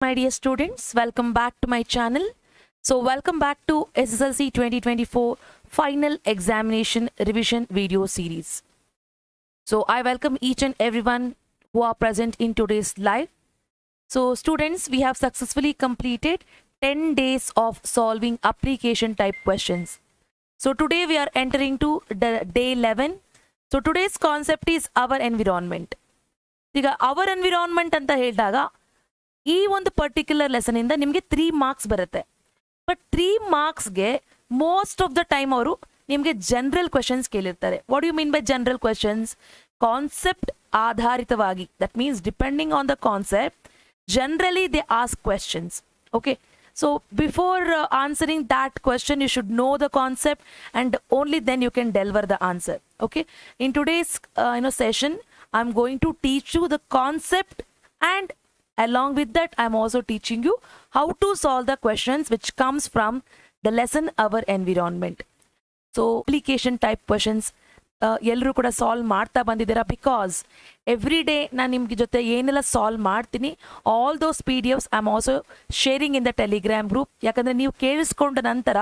My dear students, welcome back to my channel. So welcome back to SSLC 2024 final examination revision video series. So I welcome each and everyone who are present in today's live. So students, we have successfully completed 10 days of solving application type questions. So today we are entering to day 11. So today's concept is our environment. ಈಗ hour environment ಅಂತ ಹೇಳಿದಾಗ ಈ ಒಂದು particular lesson ಇಂದ ನಿಮಗೆ 3 marks ಬರುತ್ತೆ. But 3 ಮಾರ್ಕ್ಸ್ಗೆ most of the time ಅವರು ನಿಮಗೆ ಜನರಲ್ ಕ್ವೆಶನ್ಸ್ ಕೇಳಿರ್ತಾರೆ. What you mean by general questions? Concept ಆಧಾರಿತವಾಗಿ, that means depending on the concept, generally they ask questions. Okay, so before answering that question you should know the concept and only then you can deliver the answer. Okay, in today's session I'm going to teach you the concept, and along with that I'm also teaching you how to solve the questions which comes from the lesson our environment. So application type questions ಎಲ್ಲರೂ ಕೂಡ solve ಮಾಡ್ತಾ ಬಂದಿದ್ದೀರಾ, because every day ನಾನು ನಿಮ್ಗೆ ಜೊತೆ ಏನೆಲ್ಲ solve ಮಾಡ್ತೀನಿ all those PDF I am also sharing in the Telegram group. ಯಾಕಂದರೆ ನೀವು ಕೇಳಿಸ್ಕೊಂಡ ನಂತರ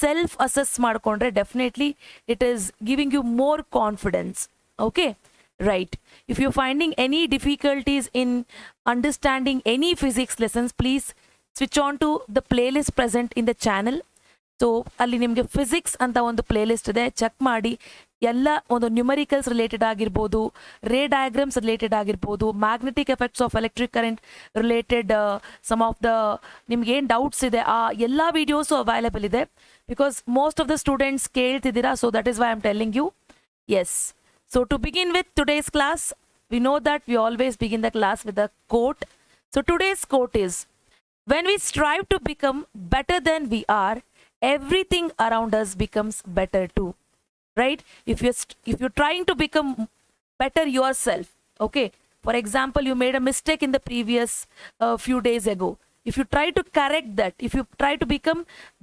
ಸೆಲ್ಫ್ ಅಸೆಸ್ ಮಾಡಿಕೊಂಡ್ರೆ definitely it is giving you more confidence. Okay, right. If you're finding any difficulties in understanding any physics lessons, please switch on to the playlist present in the channel. So ಅಲ್ಲಿ ನಿಮಗೆ physics ಅಂತ ಒಂದು playlist ಇದೆ, check ಮಾಡಿ. ಎಲ್ಲ ಒಂದು numericals related ಆಗಿರ್ಬೋದು, ray diagrams related ಆಗಿರ್ಬೋದು, magnetic effects of electric current related some of the ನಿಮ್ಗೆ ಏನು ಡೌಟ್ಸ್ ಇದೆ ಆ ಎಲ್ಲ ವಿಡಿಯೋಸು ಅವೈಲೇಬಲ್ ಇದೆ. Because most of the students ಕೇಳ್ತಿದ್ದೀರಾ, so that is why I am telling you. Yes, so to begin with today's class, we know that we always begin the class with a quote. So today's quote is, when we strive to become better than we are, everything around us becomes better too. Right? If you're trying to become better yourself, okay, for example you made a mistake in the previous few days ago, if you try to correct that, if you try to become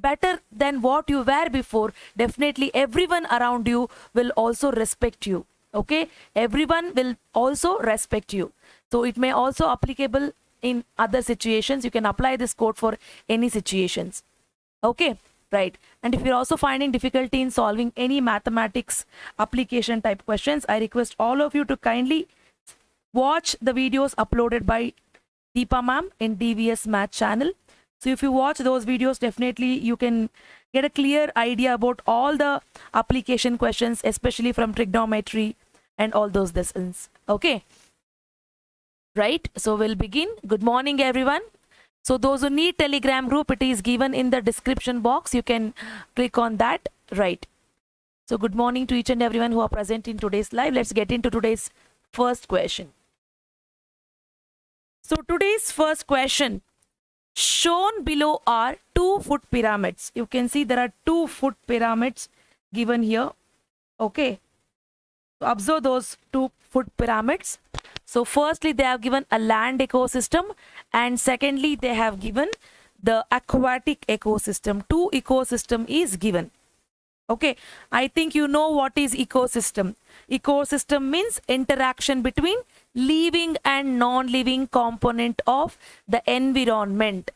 better than what you were before, definitely everyone around you will also respect you. Okay, everyone will also respect you. So it may also applicable in other situations. You can apply this quote for any situations. Okay, right. And if you're also finding difficulty in solving any mathematics application type questions, I request all of you to kindly watch the videos uploaded by Deepa ma'am in DVS Math channel. So if you watch those videos, definitely you can get a clear idea about all the application questions, especially from trigonometry and all those lessons. Okay, right. So we'll begin. Good morning everyone. So those who need telegram group, it is given in the description box, you can click on that. Right. So good morning to each and everyone who are present in today's live. Let's get into today's first question. So today's first question, shown below are 2-foot pyramids. You can see there are 2-foot pyramids given here. Okay, so observe those 2-foot pyramids. So firstly they have given a land ecosystem, and secondly they have given the aquatic ecosystem. 2 ecosystem is given. Okay, I think you know what is ecosystem. Ecosystem means interaction between living and non-living component of the environment.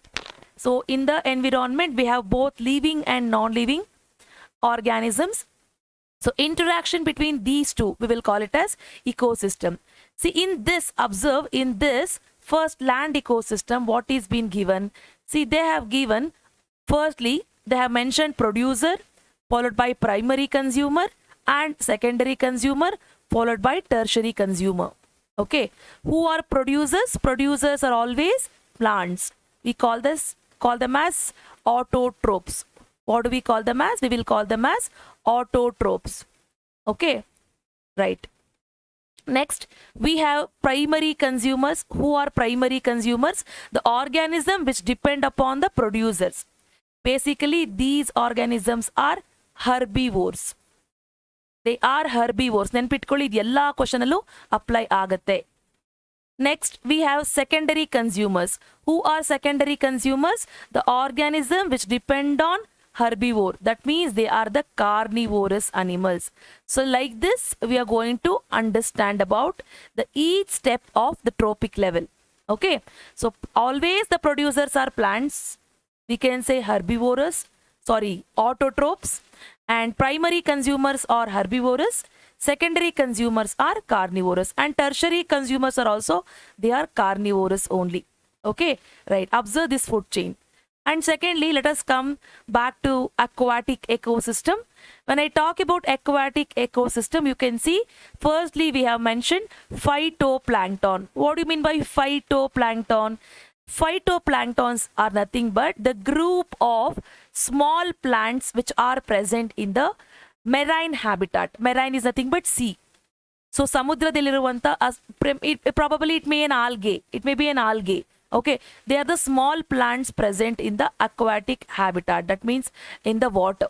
So in the environment we have both living and non-living organisms. So interaction between these two, we will call it as ecosystem. See, in this, observe in this first land ecosystem, what is being given. See, they have given, firstly they have mentioned producer followed by primary consumer and secondary consumer followed by tertiary consumer. Okay, who are producers? Producers are always plants. We call them as autotrophs. What do we call them as? We will call them as autotrophs. Okay, right. Next we have primary consumers. Who are primary consumers? The organism which depend upon the producers. Basically these organisms are herbivores. They are herbivores. ನೆನ್ಪಿಟ್ಕೊಳ್ಳಿ, ಇದು ಎಲ್ಲ question ಅಲ್ಲೂ apply ಆಗುತ್ತೆ. Next we have secondary consumers. Who are secondary consumers? The organism which depend on herbivore. That means they are the carnivorous animals. So like this we are going to understand about the each step of the trophic level. Okay, so always the producers are plants. We can say autotrophs, and primary consumers are herbivorous, secondary consumers are carnivorous, and tertiary consumers are also, they are carnivorous only. Okay, right, observe this food chain. And secondly, let us come back to aquatic ecosystem. When I talk about aquatic ecosystem, you can see, firstly, we have mentioned phytoplankton. What do you mean by phytoplankton? Phytoplanktons are nothing but the group of small plants which are present in the marine habitat. Marine is nothing but sea. So samudradaliruvanta, probably it may be an algae. Okay, they are the small plants present in the aquatic habitat. That means in the water.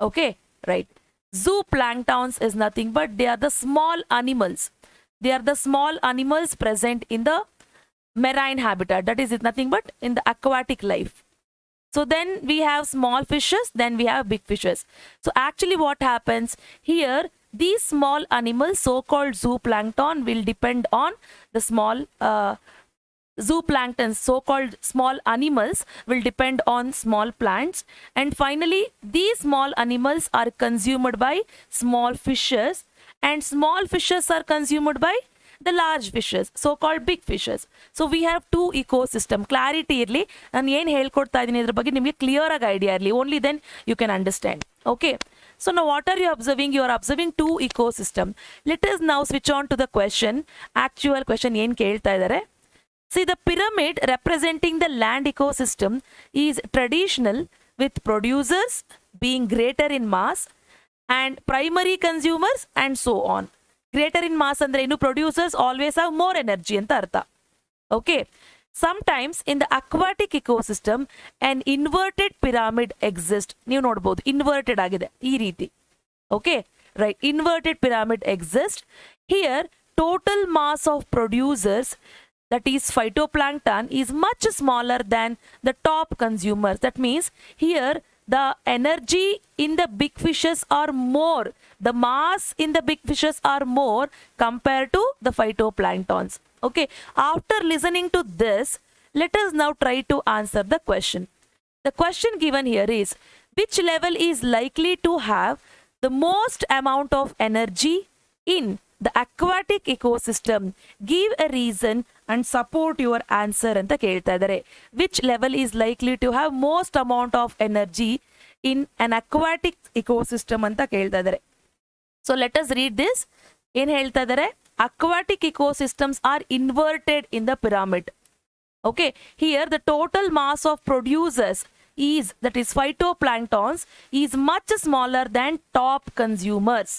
Okay, right. Zooplanktons is nothing but they are the small animals. They are the small animals present in the marine habitat. That is nothing but in the aquatic life. So then we have small fishes, then we have big fishes. So actually what happens here, these small animals, so-called zooplankton, will depend on the small zooplankton, so-called small animals, will depend on small plants. And finally, these small animals are consumed by small fishes, and small fishes are consumed by the large fishes, so-called big fishes. So we have two ecosystem. Clarity irli, ನಾನು ಏನು ಹೇಳ್ಕೊಡ್ತಾ ಇದೀನಿ ಇದರ ಬಗ್ಗೆ ನಿಮಗೆ clear ಆಗಿ idea ಇರಲಿ. Only then you can understand. Okay. So now what are you observing? You are observing two ecosystem. Let us now switch on to the question. Actual question ಏನು ಕೇಳ್ತಾ ಇದ್ದಾರೆ? See, the pyramid representing the land ecosystem is traditional, with producers being greater in mass and primary consumers and so on. Greater in mass andre enu, producers always have more energy anta artha. Okay. Sometimes in the aquatic ecosystem an inverted pyramid exists. ನೀವು ನೋಡಬಹುದು inverted ಆಗಿದೆ ಈ ರೀತಿ. Okay, right, inverted pyramid exists. Here total mass of producers, that is phytoplankton, is much smaller than the top consumers. That means here the energy in the big fishes are more. The mass in the big fishes are more compared to the phytoplanktons. Okay, after listening to this, let us now try to answer the question. The question given here is, which level is likely to have the most amount of energy in the aquatic ecosystem? Give a reason and support your answer anta kelta idare. Which level is likely to have most amount of energy in an aquatic ecosystem anta kelta idare. So let us read this. ಏನು ಹೇಳ್ತಾ ಇದ್ದಾರೆ? Aquatic ecosystems are inverted in the pyramid. Okay, here the total mass of producers is, that is phytoplanktons, is much smaller than top consumers,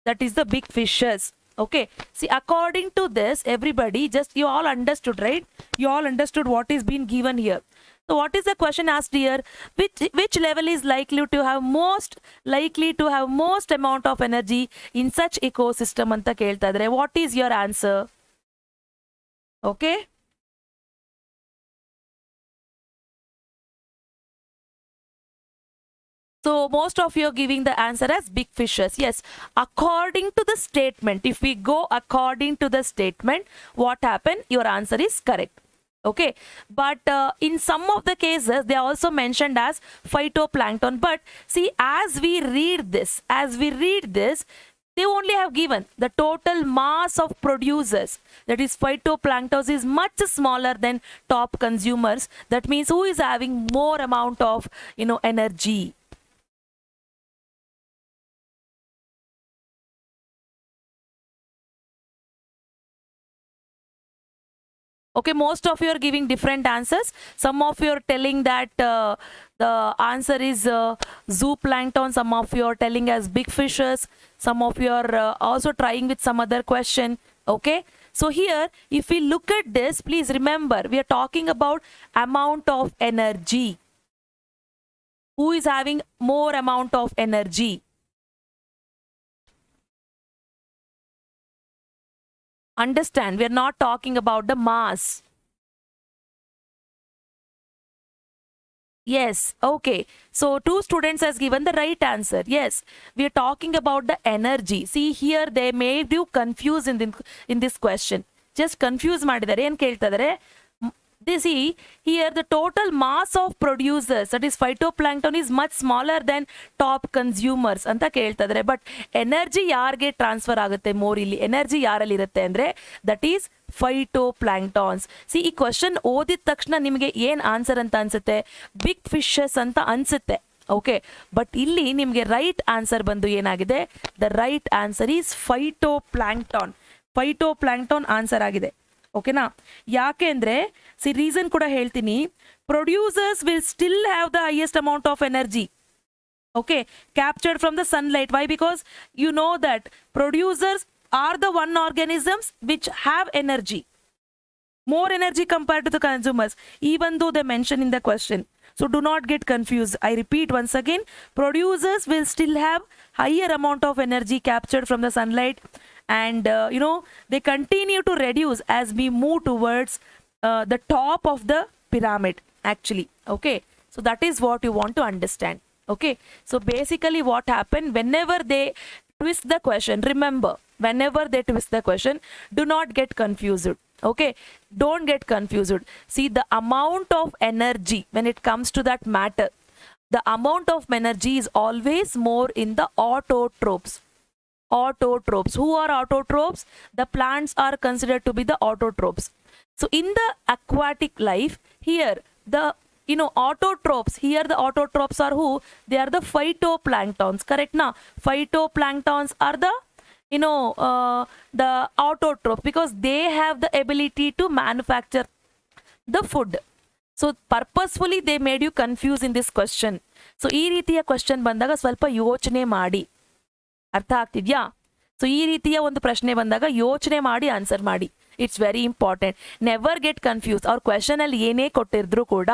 that is the big fishes. Okay, see, according to this, everybody, just you all understood, right? You all understood what is being given here. So what is the question asked here? Which level is likely to have most amount of energy in such ecosystem anta kelta idare. What is your answer? Okay, so most of you are giving the answer as big fishes. Yes, according to the statement, if we go according to the statement, what happened? Your answer is correct. Okay, but in some of the cases they are also mentioned as phytoplankton. But see, as we read this, they only have given the total mass of producers, that is phytoplankton, is much smaller than top consumers. That means who is having more amount of energy? Okay, most of you are giving different answers. Some of you are telling that the answer is zooplankton. Some of you are telling as big fishes. Some of you are also trying with some other question. Okay, so here if we look at this, please remember we are talking about amount of energy. Who is having more amount of energy? Understand, we are not talking about the mass. Yes, okay. So two students has given the right answer. Yes, we are talking about the energy. See, here they made you confused in this question. Just confuse ಮಾಡಿದ್ದಾರೆ. ಏನು ಕೇಳ್ತಾ ಇದ್ದಾರೆ? they see here the total mass of producers, that is phytoplankton, is much smaller than top consumers ಅಂತ ಕೇಳ್ತಾ ಇದ್ದಾರೆ. But energy ಯಾರಿಗೆ transfer ಆಗುತ್ತೆ more, ಇಲ್ಲಿ ಎನರ್ಜಿ ಯಾರಲ್ಲಿ ಇರುತ್ತೆ ಅಂದ್ರೆ ದಟ್ ಈಸ್ ಫೈಟೋಪ್ಲಾಂಕ್ಟಾನ್ಸ್. ಸಿ ಈ ಕ್ವಶನ್ ಓದಿದ ತಕ್ಷಣ ನಿಮಗೆ ಏನ್ ಆನ್ಸರ್ ಅಂತ ಅನ್ಸುತ್ತೆ, ಬಿಗ್ ಫಿಶಸ್ ಅಂತ ಅನ್ಸುತ್ತೆ. ಓಕೆ, ಬಟ್ ಇಲ್ಲಿ ನಿಮಗೆ ರೈಟ್ ಆನ್ಸರ್ ಬಂದು ಏನಾಗಿದೆ, the right answer is phytoplankton. Phytoplankton answer ಆಗಿದೆ. ಓಕೆನಾ, ಯಾಕೆ ಅಂದರೆ ಸಿ ರೀಸನ್ ಕೂಡ ಹೇಳ್ತೀನಿ. Producers will still have the highest amount of energy, okay, captured from the sunlight. Why? Because you know that producers are the one organisms which have energy, more energy compared to the consumers, even though they mention in the question. So do not get confused. I repeat once again, producers will still have higher amount of energy captured from the sunlight, and they continue to reduce as we move towards the top of the pyramid actually. Okay, so that is what you want to understand. Okay, so basically what happened, whenever they twist the question, remember, whenever they twist the question, do not get confused. Okay, don't get confused. See, the amount of energy when it comes to that matter, the amount of energy is always more in the autotrophs. Autotrophs. Who are autotrophs? The plants are considered to be the autotrophs. So in the aquatic life, here the autotrophs, here the autotrophs are who? They are the phytoplanktons, correct na? Phytoplanktons are the the autotroph, because they have the ability to manufacture the food. So purposefully they made you confuse in this question. So ಈ ರೀತಿಯ question ಬಂದಾಗ ಸ್ವಲ್ಪ ಯೋಚನೆ ಮಾಡಿ, ಅರ್ಥ ಆಗ್ತಿದ್ಯಾ? So ಈ ರೀತಿಯ ಒಂದು ಪ್ರಶ್ನೆ ಬಂದಾಗ ಯೋಚನೆ ಮಾಡಿ ಆನ್ಸರ್ ಮಾಡಿ. It's very important. Never get confuse. ಅವ್ರ ಕ್ವೆಶನ್ ಅಲ್ಲಿ ಏನೇ ಕೊಟ್ಟಿದ್ರು ಕೂಡ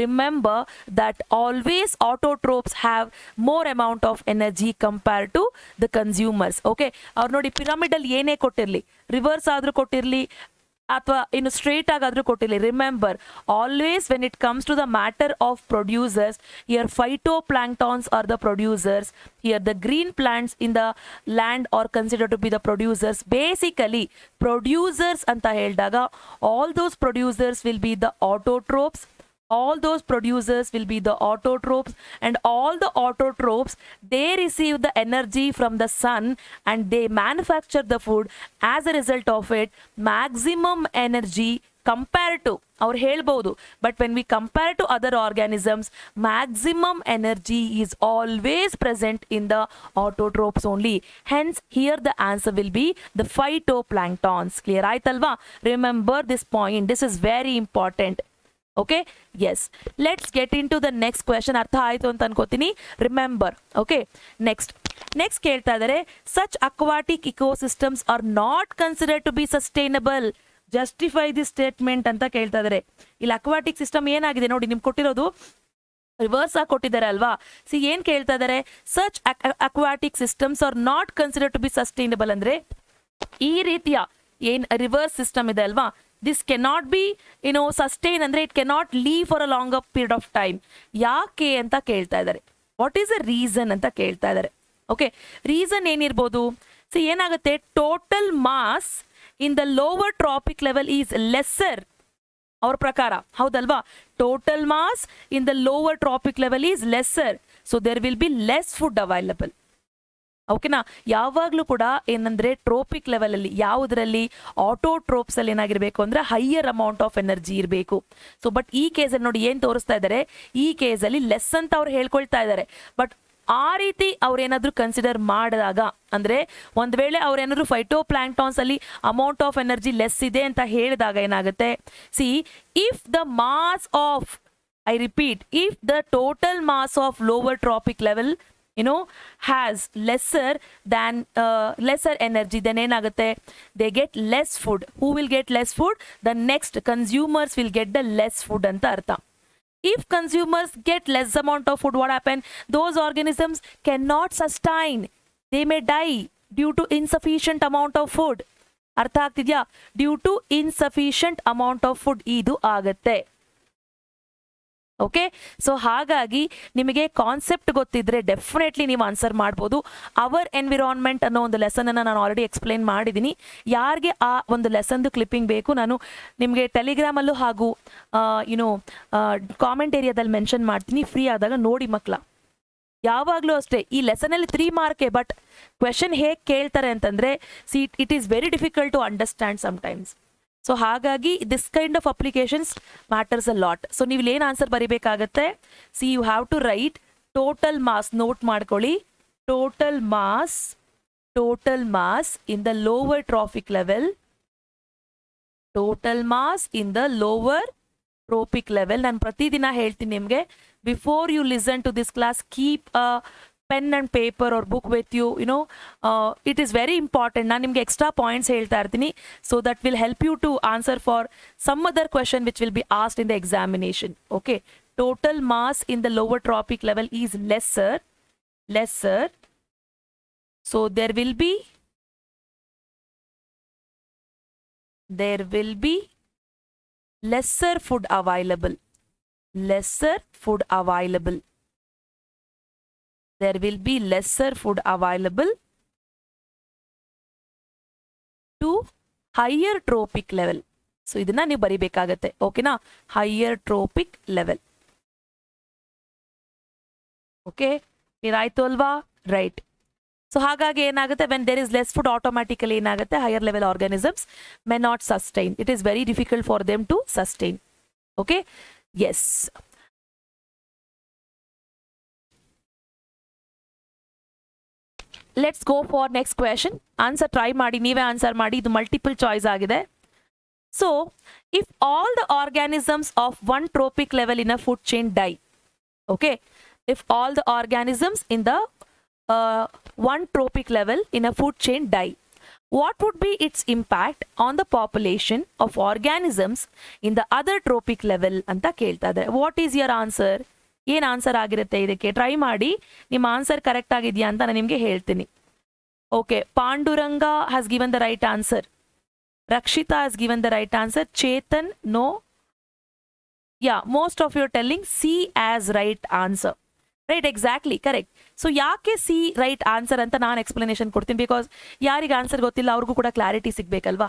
remember that always autotrophs have more amount of energy compare to the consumers. Okay, ಅವ್ರು ನೋಡಿ ಪಿರಮಿಡ್ ಅಲ್ಲಿ ಏನೇ ಕೊಟ್ಟಿರಲಿ, ರಿವರ್ಸ್ ಆದ್ರೂ ಕೊಟ್ಟಿರಲಿ ಅಥವಾ ಇನ್ನು ಸ್ಟ್ರೇಟ್ ಆಗಾದ್ರೂ ಕೊಟ್ಟಿರಲಿ, remember always when it comes to the matter of producers, here phytoplanktons are the producers, here the green plants in the land are considered to be the producers. Basically producers anta heldaga all those producers will be the autotrophs, all those producers will be the autotrophs, and all the autotrophs, they receive the energy from the sun and they manufacture the food. As a result of it, maximum energy compared to ಅವ್ರು ಹೇಳ್ಬೋದು, but when we compare to other organisms, maximum energy is always present in the autotrophs only. Hence here the answer will be the phytoplanktons. Clear ಆಯ್ತಲ್ವಾ? Remember this point, this is very important. Okay, yes, let's get into the next question. ಅರ್ಥ ಆಯ್ತು ಅಂತ ಅನ್ಕೋತೀನಿ. Remember. Okay, next ಕೇಳ್ತಾ ಇದ್ದಾರೆ, such aquatic ecosystems are not considered to be sustainable. Justify the statement ಅಂತ ಕೇಳ್ತಾ ಇದಾರೆ. ಇಲ್ಲಿ ಅಕ್ವಾಟಿಕ್ ಸಿಸ್ಟಮ್ ಏನಾಗಿದೆ ನೋಡಿ, ನಿಮ್ಗೆ ಕೊಟ್ಟಿರೋದು ರಿವರ್ಸ್ ಆಗಿ ಕೊಟ್ಟಿದ್ದಾರೆ ಅಲ್ವಾ? ಸಿ ಏನ್ ಕೇಳ್ತಾ ಇದಾರೆ, such aquatic systems are not considered to be sustainable ಅಂದ್ರೆ ಈ ರೀತಿಯ ಏನ್ ರಿವರ್ಸ್ ಸಿಸ್ಟಮ್ ಇದೆ ಅಲ್ವಾ, ದಿಸ್ ಕೆನಾಟ್ ಬಿ ಸಸ್ಟೈನ್ ಅಂದ್ರೆ it cannot leave for a longer period of time. ಯಾಕೆ ಅಂತ ಕೇಳ್ತಾ ಇದ್ದಾರೆ. ವಾಟ್ ಈಸ್ ಅ ರೀಸನ್ ಅಂತ ಕೇಳ್ತಾ ಇದ್ದಾರೆ. ಓಕೆ, ರೀಸನ್ ಏನಿರ್ಬೋದು? ಸಿ ಏನಾಗುತ್ತೆ, total mass in the lower trophic level is lesser. ಅವ್ರ ಪ್ರಕಾರ ಹೌದಲ್ವಾ? Total mass in the lower trophic level is lesser, so there will be less food available. ಓಕೆನಾ? ಯಾವಾಗಲೂ ಕೂಡ ಏನಂದ್ರೆ ಟ್ರೋಪಿಕ್ ಲೆವೆಲ್ ಅಲ್ಲಿ ಯಾವುದರಲ್ಲಿ ಆಟೋಟ್ರೋಪ್ಸ್ ಅಲ್ಲಿ ಏನಾಗಿರ್ಬೇಕು ಅಂದ್ರೆ ಹೈಯರ್ ಅಮೌಂಟ್ ಆಫ್ ಎನರ್ಜಿ ಇರಬೇಕು. ಸೊ ಬಟ್ ಈ ಕೇಸಲ್ಲಿ ನೋಡಿ ಏನ್ ತೋರಿಸ್ತಾ ಇದ್ದಾರೆ, ಈ ಕೇಸಲ್ಲಿ ಲೆಸ್ ಅಂತ ಅವ್ರು ಹೇಳ್ಕೊಳ್ತಾ ಇದ್ದಾರೆ. ಬಟ್ ಆ ರೀತಿ ಅವ್ರೇನಾದ್ರೂ ಕನ್ಸಿಡರ್ ಮಾಡಿದಾಗ ಅಂದ್ರೆ ಒಂದ್ ವೇಳೆ ಅವ್ರೇನಾದ್ರು ಫೈಟೋಪ್ಲಾಂಕ್ಟಾನ್ಸ್ ಅಲ್ಲಿ ಅಮೌಂಟ್ ಆಫ್ ಎನರ್ಜಿ ಲೆಸ್ ಇದೆ ಅಂತ ಹೇಳಿದಾಗ ಏನಾಗುತ್ತೆ, see if the mass of, I repeat, if the total mass of lower trophic level has lesser energy, then ಏನಾಗುತ್ತೆ, they get less food. Who will get less food? The next consumers will get the less food ಅಂತ ಅರ್ಥ. If consumers get less amount of food, what happen? Those organisms cannot sustain. They may die due to insufficient amount of food. ಅರ್ಥ ಆಗ್ತಿದ್ಯಾ? Due to insufficient amount of food ಇದು ಆಗತ್ತೆ. Okay, so ಹಾಗಾಗಿ ನಿಮಗೆ concept ಗೊತ್ತಿದ್ರೆ definitely ನೀವು answer ಮಾಡ್ಬೋದು. Hour environment ಅನ್ನೋ ಒಂದು ಲೆಸನ್ ಅನ್ನು ನಾನು ಆಲ್ರೆಡಿ ಎಕ್ಸ್ಪ್ಲೇನ್ ಮಾಡಿದ್ದೀನಿ. ಯಾರಿಗೆ ಆ ಒಂದು ಲೆಸನ್ದು ಕ್ಲಿಪ್ಪಿಂಗ್ ಬೇಕು ನಾನು ನಿಮಗೆ ಟೆಲಿಗ್ರಾಮಲ್ಲೂ ಹಾಗೂ ಕಾಮೆಂಟ್ ಏರಿಯಾದಲ್ಲಿ ಮೆನ್ಷನ್ ಮಾಡ್ತೀನಿ. ಫ್ರೀ ಆದಾಗ ನೋಡಿ ಮಕ್ಕಳ. ಯಾವಾಗಲೂ ಅಷ್ಟೇ ಈ ಲೆಸನಲ್ಲಿ 3 ಮಾರ್ಕೆ, ಬಟ್ ಕ್ವೆಶನ್ ಹೇಗೆ ಕೇಳ್ತಾರೆ ಅಂತಂದರೆ it is very difficult to understand sometimes. So ಹಾಗಾಗಿ this kind of applications matters a lot. So ನೀವು ಏನು ಆನ್ಸರ್ ಬರೀಬೇಕಾಗತ್ತೆ, you have to write total mass. Note ಮಾಡ್ಕೊಳ್ಳಿ, total mass in the lower trophic level, total mass in the lower trophic level. ನಾನು ಪ್ರತಿದಿನ ಹೇಳ್ತೀನಿ ನಿಮಗೆ, before you listen to this class keep a pen and paper or book with you. It is very important. ನಾನು ನಿಮಗೆ extra points ಹೇಳ್ತಾ ಇರ್ತೀನಿ, so that will help you to answer for some other question which will be asked in the examination. Okay, total mass in the lower trophic level is lesser, so there will be lesser food available. There will be lesser food available to higher trophic level. So ಇದನ್ನ ನೀವು ಬರಿಬೇಕಾಗತ್ತೆ. ಓಕೆನಾ, higher trophic level. Okay, clear ಆಯ್ತು ಅಲ್ವಾ? Right. So ಹಾಗಾಗಿ ಏನಾಗುತ್ತೆ, when there is less food automatically ಏನಾಗುತ್ತೆ, higher level organisms may not sustain. It is very difficult for them to sustain. Okay, yes. Let's go for next question. Answer try ಮಾಡಿ, ನೀವೇ answer ಮಾಡಿ. ಇದು multiple choice ಆಗಿದೆ. So if all the organisms of one trophic level in a food chain die, okay, if all the organisms in the one trophic level in a food chain die, what would be its impact on the population of organisms in the other trophic level anta kelta idare. What is your answer? ಏನು answer ಆಗಿರುತ್ತೆ ಇದಕ್ಕೆ? Try ಮಾಡಿ, ನಿಮ್ಮ answer correct ಆಗಿದೆಯಾ ಅಂತ ನಾನು ನಿಮಗೆ ಹೇಳ್ತೀನಿ. Okay, Panduranga has given the right answer. Rakshita has given the right answer. Chetan, no. Yeah, most of your telling C as right answer. Right, exactly correct. So ಯಾಕೆ ಸಿ ರೈಟ್ ಆನ್ಸರ್ ಅಂತ ನಾನು ಎಕ್ಸ್ಪ್ಲನೇಷನ್ ಕೊಡ್ತೀನಿ, because ಯಾರಿಗೆ ಆನ್ಸರ್ ಗೊತ್ತಿಲ್ಲ ಅವ್ರಿಗೂ ಕೂಡ clarity ಸಿಗಬೇಕಲ್ವಾ.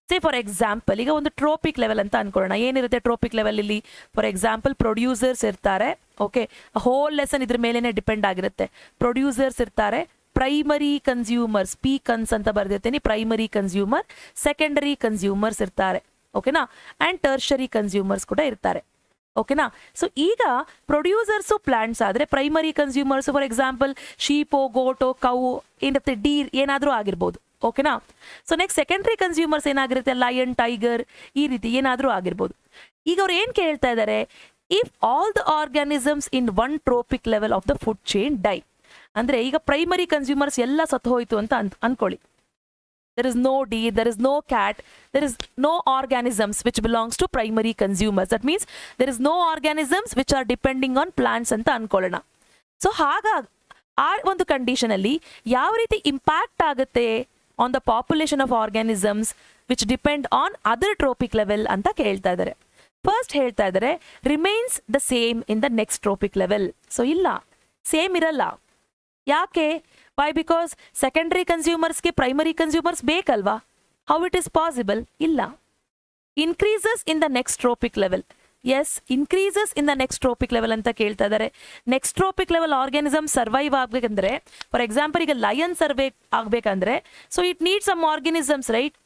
Say for example, ಈಗ ಒಂದು ಟ್ರೋಪಿಕ್ ಲೆವೆಲ್ ಅಂತ ಅನ್ಕೊಳ್ಳೋಣ. ಏನಿರುತ್ತೆ ಟ್ರೋಪಿಕ್ ಲೆವೆಲ್ ಇಲ್ಲಿ? ಫಾರ್ ಎಕ್ಸಾಂಪಲ್ ಪ್ರೊಡ್ಯೂಸರ್ಸ್ ಇರ್ತಾರೆ. ಓಕೆ, ಹೋಲ್ ಲೆಸನ್ ಇದ್ರ ಮೇಲೇನೆ ಡಿಪೆಂಡ್ ಆಗಿರುತ್ತೆ. ಪ್ರೊಡ್ಯೂಸರ್ಸ್ ಇರ್ತಾರೆ, ಪ್ರೈಮರಿ ಕನ್ಸ್ಯೂಮರ್ಸ್, ಪಿ ಕನ್ಸ್ ಅಂತ ಬರ್ದಿರ್ತೀನಿ. ಪ್ರೈಮರಿ ಕನ್ಸ್ಯೂಮರ್, ಸೆಕೆಂಡರಿ ಕನ್ಸ್ಯೂಮರ್ಸ್ ಇರ್ತಾರೆ. ಓಕೆನಾ, ಆ್ಯಂಡ್ ಟರ್ಷರಿ ಕನ್ಸ್ಯೂಮರ್ಸ್ ಕೂಡ ಇರ್ತಾರೆ. ಓಕೆನಾ, ಸೊ ಈಗ ಪ್ರೊಡ್ಯೂಸರ್ಸು ಪ್ಲಾಂಟ್ಸ್ ಆದರೆ ಪ್ರೈಮರಿ ಕನ್ಸ್ಯೂಮರ್ಸ್ ಫಾರ್ ಎಕ್ಸಾಂಪಲ್ ಶೀಪೋ, ಗೋಟೋ, ಕೌ, ಏನಿರುತ್ತೆ ಡೀರ್ ಏನಾದರೂ ಆಗಿರ್ಬೋದು. ಓಕೆನಾ, ಸೊ ನೆಕ್ಸ್ಟ್ ಸೆಕೆಂಡ್ರಿ ಕನ್ಸ್ಯೂಮರ್ಸ್ ಏನಾಗಿರುತ್ತೆ, ಲಯನ್, ಟೈಗರ್, ಈ ರೀತಿ ಏನಾದರೂ ಆಗಿರ್ಬೋದು. ಈಗ ಅವ್ರು ಏನು ಕೇಳ್ತಾ ಇದ್ದಾರೆ, if all the organisms in one trophic level of the food chain die, ಅಂದರೆ ಈಗ ಪ್ರೈಮರಿ ಕನ್ಸ್ಯೂಮರ್ಸ್ ಎಲ್ಲ ಸತ್ತು ಹೋಯ್ತು ಅಂತ ಅನ್ಕೊಳ್ಳಿ. There is no deer, there is no cat, there is no organisms which belongs to primary consumers. That means there is no organisms which are depending on plants ಅಂತ ಅನ್ಕೊಳ್ಳೋಣ. So ಹಾಗಾಗಿ ಆ ಒಂದು condition ಅಲ್ಲಿ ಯಾವ ರೀತಿ ಇಂಪ್ಯಾಕ್ಟ್ ಆಗುತ್ತೆ on the population of organisms which depend on other trophic level ಅಂತ ಕೇಳ್ತಾ ಇದ್ದಾರೆ. ಫಸ್ಟ್ ಹೇಳ್ತಾ ಇದ್ದಾರೆ remains the same in the next trophic level. So ಇಲ್ಲ, ಸೇಮ್ ಇರಲ್ಲ. ಯಾಕೆ? ವೈ? ಬಿಕಾಸ್ ಸೆಕೆಂಡರಿ ಕನ್ಸ್ಯೂಮರ್ಸ್ಗೆ ಪ್ರೈಮರಿ ಕನ್ಸ್ಯೂಮರ್ಸ್ ಬೇಕಲ್ವಾ? How it is possible? ಇಲ್ಲ. Increases in the next trophic level. Yes, increases in the next trophic level ಅಂತ ಕೇಳ್ತಾ ಇದ್ದಾರೆ. Next trophic level organism survive ಆಗಬೇಕಂದ್ರೆ, ಫಾರ್ ಎಕ್ಸಾಂಪಲ್ ಈಗ ಲಯನ್ ಸರ್ವೈವ್ ಆಗಬೇಕಂದ್ರೆ, so it need some organisms right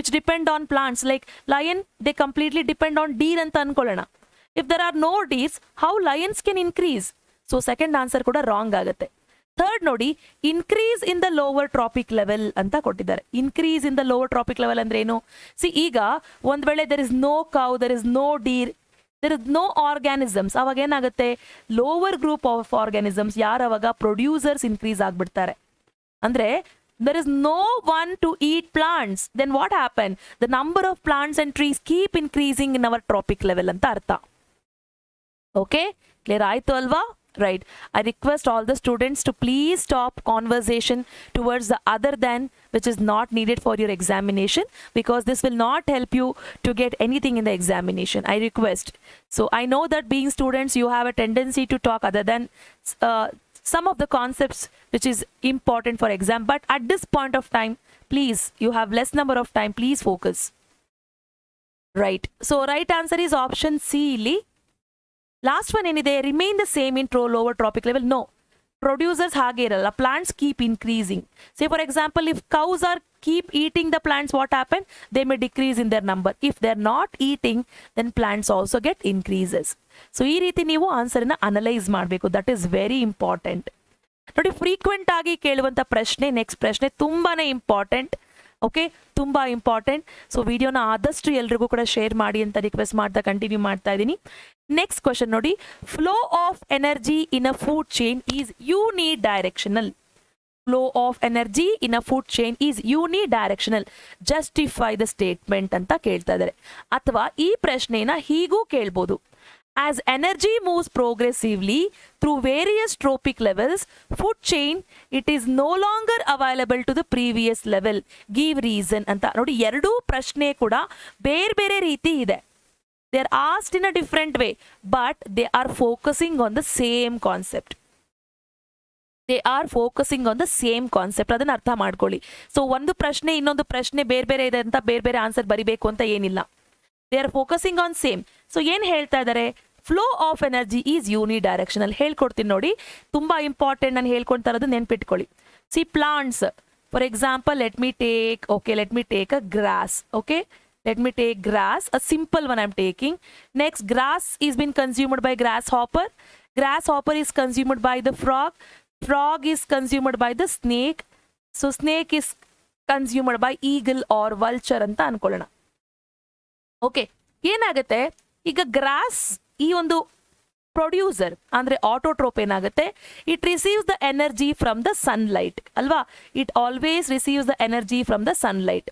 which depend on plants. Like lion they completely depend on deer ಅಂತ ಅನ್ಕೊಳ್ಳೋಣ. If there are no deers, how lions can increase? So second answer ಕೂಡ wrong ಆಗುತ್ತೆ. Third ನೋಡಿ, increase in the lower trophic level ಅಂತ ಕೊಟ್ಟಿದ್ದಾರೆ. Increase in the lower trophic level ಅಂದ್ರೆ ಏನು? See, ಈಗ ಒಂದ್ ವೇಳೆ there is no cow, there is no deer, there is no organisms, ಅವಾಗ ಏನಾಗುತ್ತೆ, ಲೋವರ್ ಗ್ರೂಪ್ ಆಫ್ ಆರ್ಗ್ಯಾನಿಸಮ್ಸ್ ಯಾರವಾಗ ಪ್ರೊಡ್ಯೂಸರ್ಸ್ ಇನ್ಕ್ರೀಸ್ ಆಗ್ಬಿಡ್ತಾರೆ. ಅಂದ್ರೆ there is no one to eat plants, then what happen? The number of plants and trees keep increasing in our tropic level ಅಂತ ಅರ್ಥ. Okay, clear ಆಯ್ತು ಅಲ್ವಾ? right? I request all the students to please stop conversation towards the other than which is not needed for your examination, because this will not help you to get anything in the examination. I request. So I know that being students, you have a tendency to talk other than some of the concepts which is important for exam, but at this point of time, please, you have less number of time, please focus. Right. So right answer is option C ಇಲ್ಲಿ. Last one ಏನಿದೆ, remain the same in lower trophic level. No, producers ಹಾಗೆ ಇರಲ್ಲ. Plants keep increasing. Say for example, if cows are keep eating the plants, what happen? They may decrease in their number. If they are not eating, then plants also get increases. So ಈ ರೀತಿ ನೀವು ಆನ್ಸರ್ನ analyse ಮಾಡಬೇಕು. That is very important. ನೋಡಿ, frequent ಆಗಿ ಕೇಳುವಂಥ ಪ್ರಶ್ನೆ, next ಪ್ರಶ್ನೆ ತುಂಬಾನೇ ಇಂಪಾರ್ಟೆಂಟ್. ಓಕೆ, ತುಂಬ ಇಂಪಾರ್ಟೆಂಟ್. ಸೊ ವಿಡಿಯೋನ ಆದಷ್ಟು ಎಲ್ರಿಗೂ ಕೂಡ ಶೇರ್ ಮಾಡಿ ಅಂತ ರಿಕ್ವೆಸ್ಟ್ ಮಾಡ್ತಾ ಕಂಟಿನ್ಯೂ ಮಾಡ್ತಾ ಇದ್ದೀನಿ. ನೆಕ್ಸ್ಟ್ ಕ್ವಶನ್ ನೋಡಿ, flow of energy in a food chain is unidirectional. Flow of energy in a food chain is unidirectional. Justify the statement ಅಂತ ಕೇಳ್ತಾ ಇದ್ದಾರೆ. ಅಥವಾ ಈ ಪ್ರಶ್ನೆನ ಹೀಗೂ ಕೇಳ್ಬೋದು, as energy moves progressively through various trophic levels, food chain, it is no longer available to the previous level. Give reason ಅಂತ ನೋಡಿ. ಎರಡೂ ಪ್ರಶ್ನೆ ಕೂಡ ಬೇರೆ ಬೇರೆ ರೀತಿ ಇದೆ. They are asked in a different way, but they are focusing on the same concept. They are focusing on the same concept. ಅದನ್ನ ಅರ್ಥ ಮಾಡ್ಕೊಳ್ಳಿ. ಸೊ ಒಂದು ಪ್ರಶ್ನೆ ಇನ್ನೊಂದು ಪ್ರಶ್ನೆ ಬೇರೆ ಬೇರೆ ಇದೆ ಅಂತ ಬೇರೆ ಬೇರೆ ಆನ್ಸರ್ ಬರಿಬೇಕು ಅಂತ ಏನಿಲ್ಲ. They are focusing on same. So ಏನು ಹೇಳ್ತಾ ಇದ್ದಾರೆ? Flow of energy is unidirectional. ಹೇಳ್ಕೊಡ್ತೀನಿ ನೋಡಿ, ತುಂಬ ಇಂಪಾರ್ಟೆಂಟ್. ನಾನು ಹೇಳ್ಕೊಳ್ತಾ ಇರೋದು ನೆನ್ಪಿಟ್ಕೊಳ್ಳಿ. See, plants, for example, let me take a grass. Okay, let me take grass, a simple one I'm taking. Next, grass is been consumed by grasshopper. Grasshopper is consumed by the frog. Frog is consumed by the snake. So snake is consumed by eagle or vulture ಅಂತ ಅನ್ಕೊಳ್ಳೋಣ. Okay, ಏನಾಗುತ್ತೆ ಈಗ gross ಈ ಒಂದು producer ಅಂದ್ರೆ autotroph ಏನಾಗುತ್ತೆ, it receives the energy from the sunlight ಅಲ್ವಾ. It always receives the energy from the sunlight.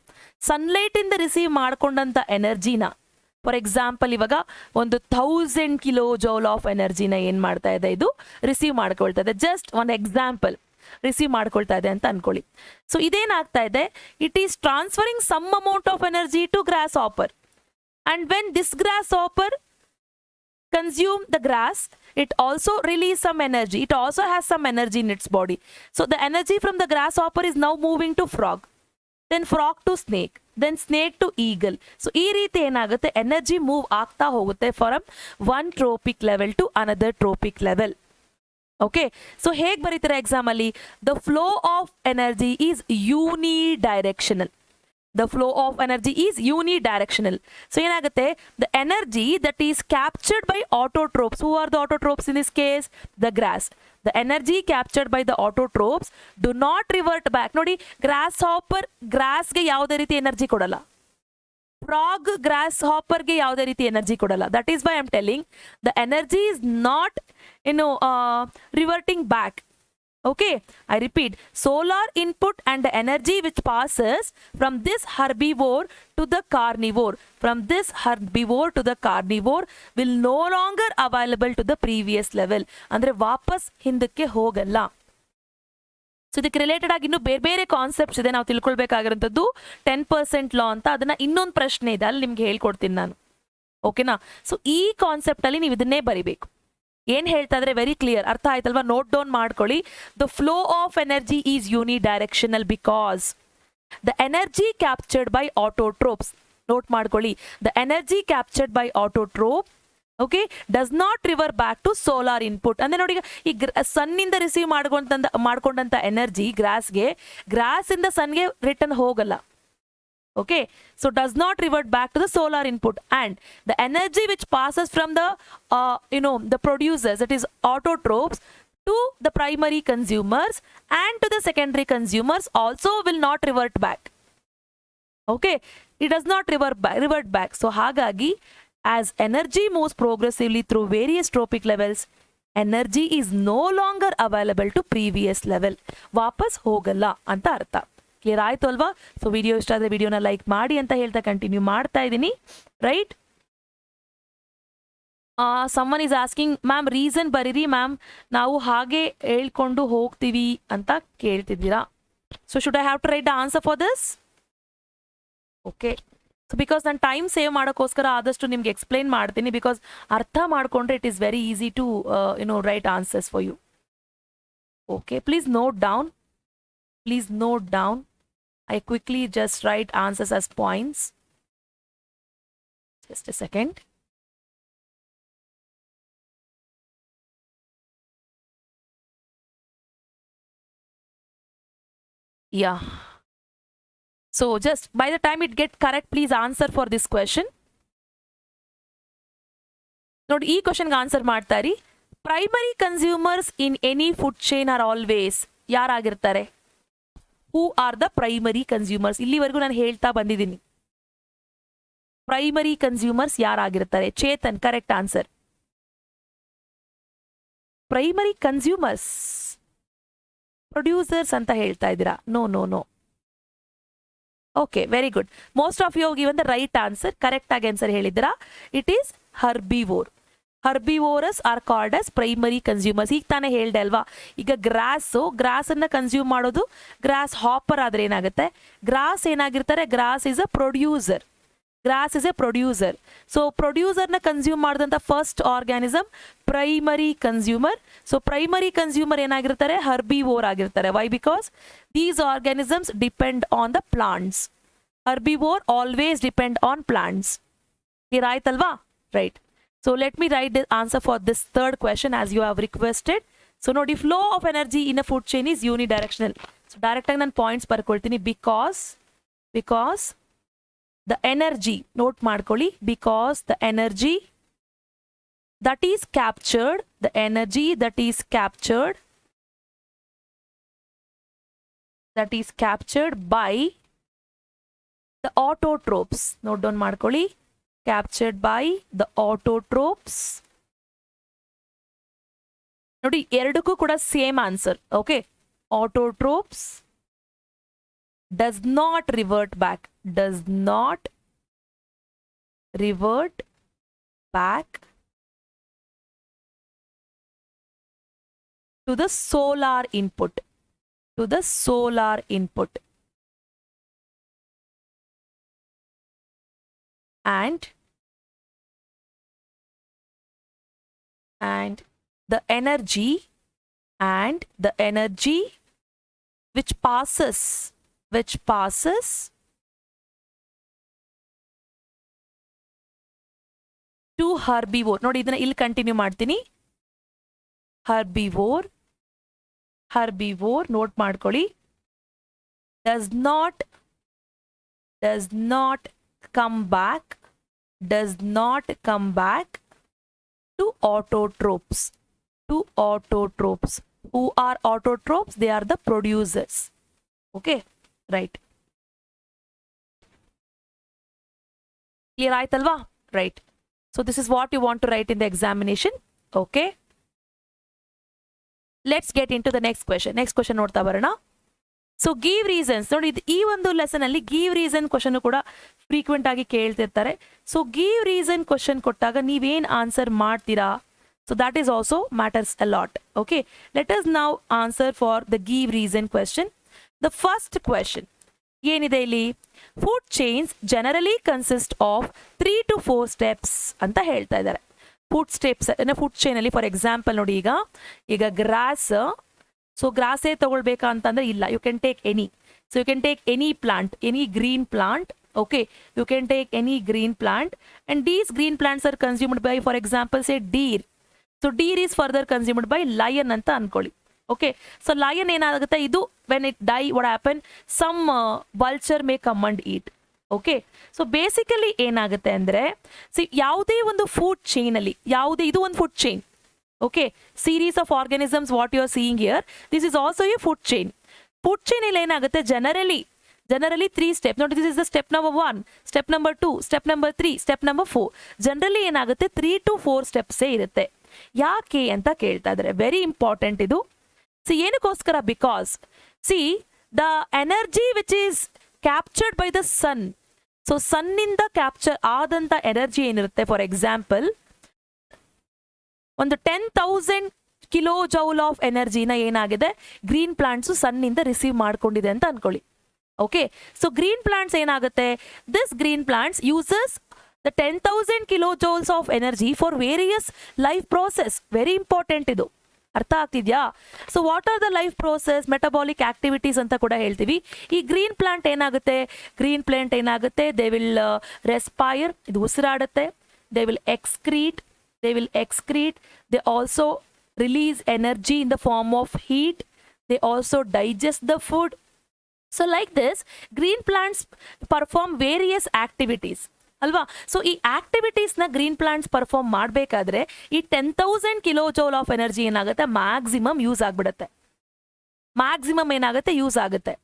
Sunlight ಇಂದ receive ಮಾಡ್ಕೊಂಡಂತ ಎನರ್ಜಿನ, ಫಾರ್ ಎಕ್ಸಾಂಪಲ್ ಇವಾಗ ಒಂದು 1000 ಕಿಲೋ ಜೌಲ್ ಆಫ್ ಎನರ್ಜಿನ ಏನ್ ಮಾಡ್ತಾ ಇದೆ, ಇದು ರಿಸೀವ್ ಮಾಡ್ಕೊಳ್ತಾ ಇದೆ. ಜಸ್ಟ್ ಒಂದು ಎಕ್ಸಾಂಪಲ್, ರಿಸೀವ್ ಮಾಡ್ಕೊಳ್ತಾ ಇದೆ ಅಂತ ಅನ್ಕೊಳ್ಳಿ. ಸೊ ಇದೇನಾಗ್ತಾ ಇದೆ, it is transferring some amount of energy to grasshopper. And when this grasshopper consume the grass, it also release some energy. It also has some energy in its body. So the energy from the grasshopper is now moving to frog, then frog to snake, then snake to eagle. So ee ರೀತಿ ಏನಾಗುತ್ತೆ, energy move ಆಗ್ತಾ ಹೋಗುತ್ತೆ from one trophic level to another trophic level. Okay, so ಹೇಗೆ ಬರೀತಾರೆ exam ಅಲ್ಲಿ? The flow of energy is unidirectional. The flow of energy is unidirectional. So ಏನಾಗುತ್ತೆ, the energy that is captured by autotrophs. Who are the autotrophs in this case? The grass. The energy captured by the autotrophs do not revert back. ನೋಡಿ, gross hopper ಗ್ರಾಸ್ಗೆ ಯಾವುದೇ ರೀತಿ energy ಕೊಡಲ್ಲ. Frog gross ಹಾಪರ್ಗೆ ಯಾವುದೇ ರೀತಿ energy ಕೊಡಲ್ಲ. That is why I am telling the energy is not reverting back. Okay, I repeat, solar input and the energy which passes from this herbivore to the carnivore, from this herbivore to the carnivore will no longer available to the previous level. ಅಂದ್ರೆ ವಾಪಸ್ ಹಿಂದಕ್ಕೆ ಹೋಗಲ್ಲ. So ಇದಕ್ಕೆ related ಆಗಿ ಇನ್ನೂ ಬೇರೆ ಬೇರೆ concepts ಇದೆ, ನಾವು ತಿಳ್ಕೊಳ್ಬೇಕಾಗಿರೋಂಥದ್ದು 10% ಲಾ ಅಂತ. ಅದನ್ನ ಇನ್ನೊಂದು ಪ್ರಶ್ನೆ ಇದೆ, ಅಲ್ಲಿ ನಿಮ್ಗೆ ಹೇಳ್ಕೊಡ್ತೀನಿ ನಾನು. ಓಕೆನಾ? ಸೊ ಈ ಕಾನ್ಸೆಪ್ಟ್ ಅಲ್ಲಿ ನೀವು ಇದನ್ನೇ ಬರಿಬೇಕು. ಏನ್ ಹೇಳ್ತಾ ಇದ್ರೆ ವೆರಿ ಕ್ಲಿಯರ್, ಅರ್ಥ ಆಯ್ತಲ್ವಾ? ನೋಟ್ ಡೌನ್ ಮಾಡ್ಕೊಳ್ಳಿ. The flow of energy is unidirectional because the energy captured by autotrophs, note ಮಾಡ್ಕೊಳ್ಳಿ, the energy captured by autotroph okay does not revert back to solar input. ಅಂದ್ರೆ ನೋಡಿ, ಈ ಸನ್ನಿಂದ ರಿಸೀವ್ ಮಾಡ್ಕೊಂಡಂತ energy grass ಇಂದ ಸನ್ಗೆ return ಹೋಗಲ್ಲ. Okay, so does not revert back to the solar input, and the energy which passes from the the producers, that is autotrophs, to the primary consumers and to the secondary consumers also will not revert back. Okay, it does not revert back. So hagagi, as energy moves progressively through various trophic levels, energy is no longer available to previous level. ವಾಪಸ್ ಹೋಗಲ್ಲ ಅಂತ ಅರ್ಥ. Clear ಆಯ್ತು ಅಲ್ವಾ? So video ಇಷ್ಟ ಆದರೆ ವಿಡಿಯೋನ like ಮಾಡಿ ಅಂತ ಹೇಳ್ತಾ ಕಂಟಿನ್ಯೂ ಮಾಡ್ತಾ ಇದ್ದೀನಿ. Right? someone is asking, ma'am reason ಬರೀರಿ ಮ್ಯಾಮ್, ನಾವು ಹಾಗೆ ಹೇಳ್ಕೊಂಡು ಹೋಗ್ತೀವಿ ಅಂತ ಕೇಳ್ತಿದ್ದೀರಾ. So should I have to write the answer for this? Okay, so because ನಾನು ಟೈಮ್ ಸೇವ್ ಮಾಡೋಕ್ಕೋಸ್ಕರ ಆದಷ್ಟು ನಿಮ್ಗೆ ಎಕ್ಸ್ಪ್ಲೈನ್ ಮಾಡ್ತೀನಿ, ಬಿಕಾಸ್ ಅರ್ಥ ಮಾಡಿಕೊಂಡ್ರೆ it is very easy to write answers for you. Okay, please note down. Please note down. I quickly just write answers as points. Just a second. Yeah. So just by the time it get correct, please answer for this question. ನೋಡಿ, ಈ ಕ್ವಶನ್ಗೆ answer ಮಾಡ್ತಾರಿ. Primary consumers in any food chain are always ಯಾರಾಗಿರ್ತಾರೆ? Who are the primary consumers? ಇಲ್ಲಿವರೆಗೂ ನಾನು ಹೇಳ್ತಾ ಬಂದಿದ್ದೀನಿ. Primary consumers ಯಾರಾಗಿರ್ತಾರೆ? Chetan, correct answer. Primary consumers producers ಅಂತ ಹೇಳ್ತಾ ಇದ್ದೀರಾ? No no no. Okay, very good. Most of you given the right answer. Correct ಆಗಿ ಆನ್ಸರ್ ಹೇಳಿದ್ದೀರಾ. It is herbivore. Herbivorous are called as primary consumers. ಈಗ ತಾನೇ ಹೇಳ್ದೆ ಅಲ್ವಾ, ಈಗ ಗ್ರಾಸ್ ಅನ್ನ ಕನ್ಸ್ಯೂಮ್ ಮಾಡೋದು ಗ್ರಾಸ್ ಹಾಪರ್ ಆದ್ರೆ ಏನಾಗುತ್ತೆ? ಗ್ರಾಸ್ ಏನಾಗಿರ್ತಾರೆ? Grass is a producer. Grass is a producer. So ಪ್ರೊಡ್ಯೂಸರ್ನ ಕನ್ಸ್ಯೂಮ್ ಮಾಡಿದಂಥ first organism primary consumer. So primary consumer ಏನಾಗಿರ್ತಾರೆ? ಹರ್ಬಿವೋರ್ ಆಗಿರ್ತಾರೆ. Why? Because these organisms depend on the plants. Herbivore always depend on plants. Clear ಆಯ್ತಲ್ವಾ? Right. So let me write the answer for this third question as you have requested. So ನೋಡಿ, flow of energy in a food chain is unidirectional. So direct ಆಗಿ ನಾನು points ಬರ್ಕೊಳ್ತೀನಿ. because the energy, note ಮಾಡ್ಕೊಳ್ಳಿ, because the energy that is captured by the autotrophs. note down ಮಾಡ್ಕೊಳ್ಳಿ, captured by the autotrophs. ನೋಡಿ, ಎರಡಕ್ಕೂ ಕೂಡ same answer. Okay, autotrophs does not revert back to the solar input. And the energy which passes to herbivore. ನೋಡಿ, ಇದನ್ನ ಇಲ್ಲಿ continue ಮಾಡ್ತೀನಿ. herbivore note ಮಾಡ್ಕೊಳ್ಳಿ. does not come back to autotrophs. Who are autotrophs? They are the producers. Okay, right. Clear ಆಯ್ತಲ್ವಾ? Right. So this is what you want to write in the examination. Okay, let's get into the next question ನೋಡ್ತಾ ಬರೋಣ. So give reasons. ನೋಡಿ, ಈ ಒಂದು lesson ಅಲ್ಲಿ give reason question ಕೂಡ frequent ಆಗಿ ಕೇಳ್ತಿರ್ತಾರೆ. So give reason question ಕೊಟ್ಟಾಗ ನೀವೇನ್ ಆನ್ಸರ್ ಮಾಡ್ತೀರಾ? So that is also matters a lot. Okay, let us now answer for the give reason question. The first question ಏನಿದೆ ಇಲ್ಲಿ? Food chains generally consist of 3 to 4 steps ಅಂತ ಹೇಳ್ತಾ ಇದ್ದಾರೆ. Food chain ಅಲ್ಲಿ for example ನೋಡಿ, ಈಗ gross. So ಗ್ರಾಸೇ ತಗೊಳ್ಬೇಕಾ ಅಂತಂದ್ರೆ ಇಲ್ಲ, you can take any. So you can take any plant, any green plant. Okay, you can take any green plant and these green plants are consumed by, for example say deer. So deer is further consumed by lion ಅಂತ ಅನ್ಕೊಳ್ಳಿ. Okay, so lion ಏನಾಗುತ್ತೆ? ಇದು when it die what happen, some vulture may come and eat. Okay, so basically ಏನಾಗುತ್ತೆ ಅಂದ್ರೆ, ಯಾವುದೇ ಒಂದು food chain ಅಲ್ಲಿ, ಇದು ಒಂದು food chain. Okay, series of organisms what you are seeing here, this is also a food chain. Food chain ಇಲ್ಲಿ ಏನಾಗುತ್ತೆ? generally 3 steps. ನೋಡಿ, this is the step number 1, step number 2, step number 3, step number 4. generally ಏನಾಗುತ್ತೆ? 3 to 4 steps ಇರುತ್ತೆ. ಯಾಕೆ ಅಂತ ಕೇಳ್ತಾ ಇದ್ದಾರೆ. Very important ಇದು. ಏನಕ್ಕೋಸ್ಕರ? Because the energy which is captured by the sun, so ಸನ್ನಿಂದ ಕ್ಯಾಪ್ಚರ್ ಆದಂತ ಎನರ್ಜಿ ಏನಿರುತ್ತೆ, ಫಾರ್ ಎಕ್ಸಾಂಪಲ್ ಒಂದು 10,000 ಕಿಲೋ ಜೌಲ್ ಆಫ್ ಎನರ್ಜಿನ ಏನಾಗಿದೆ ಗ್ರೀನ್ ಪ್ಲಾಂಟ್ಸ್ ಸನ್ನಿಂದ ರಿಸೀವ್ ಮಾಡ್ಕೊಂಡಿದೆ ಅಂತ ಅನ್ಕೊಳ್ಳಿ. ಓಕೆ, ಸೊ ಗ್ರೀನ್ ಪ್ಲಾಂಟ್ಸ್ ಏನಾಗುತ್ತೆ, this green plants uses the 10,000 kilojoules of energy for various life process. Very important ಇದು, ಅರ್ಥ ಆಗ್ತಿದ್ಯಾ? So what are the life process, metabolic activities ಅಂತ ಕೂಡ ಹೇಳ್ತೀವಿ. ಈ ಗ್ರೀನ್ ಪ್ಲಾಂಟ್ ಏನಾಗುತ್ತೆ, ದೇ ವಿಲ್ ರೆಸ್ಪೈರ್, ಇದು ಉಸಿರಾಡುತ್ತೆ. They will excrete, they also release energy in the form of heat. They also digest the food. So like this, green plants perform various activities. ಅಲ್ವಾ? So ಈ ಆಕ್ಟಿವಿಟೀಸ್ನ green plants perform ಮಾಡಬೇಕಾದ್ರೆ ಈ 10,000 kilo joule of energy ಏನಾಗುತ್ತೆ maximum use ಆಗುತ್ತೆ.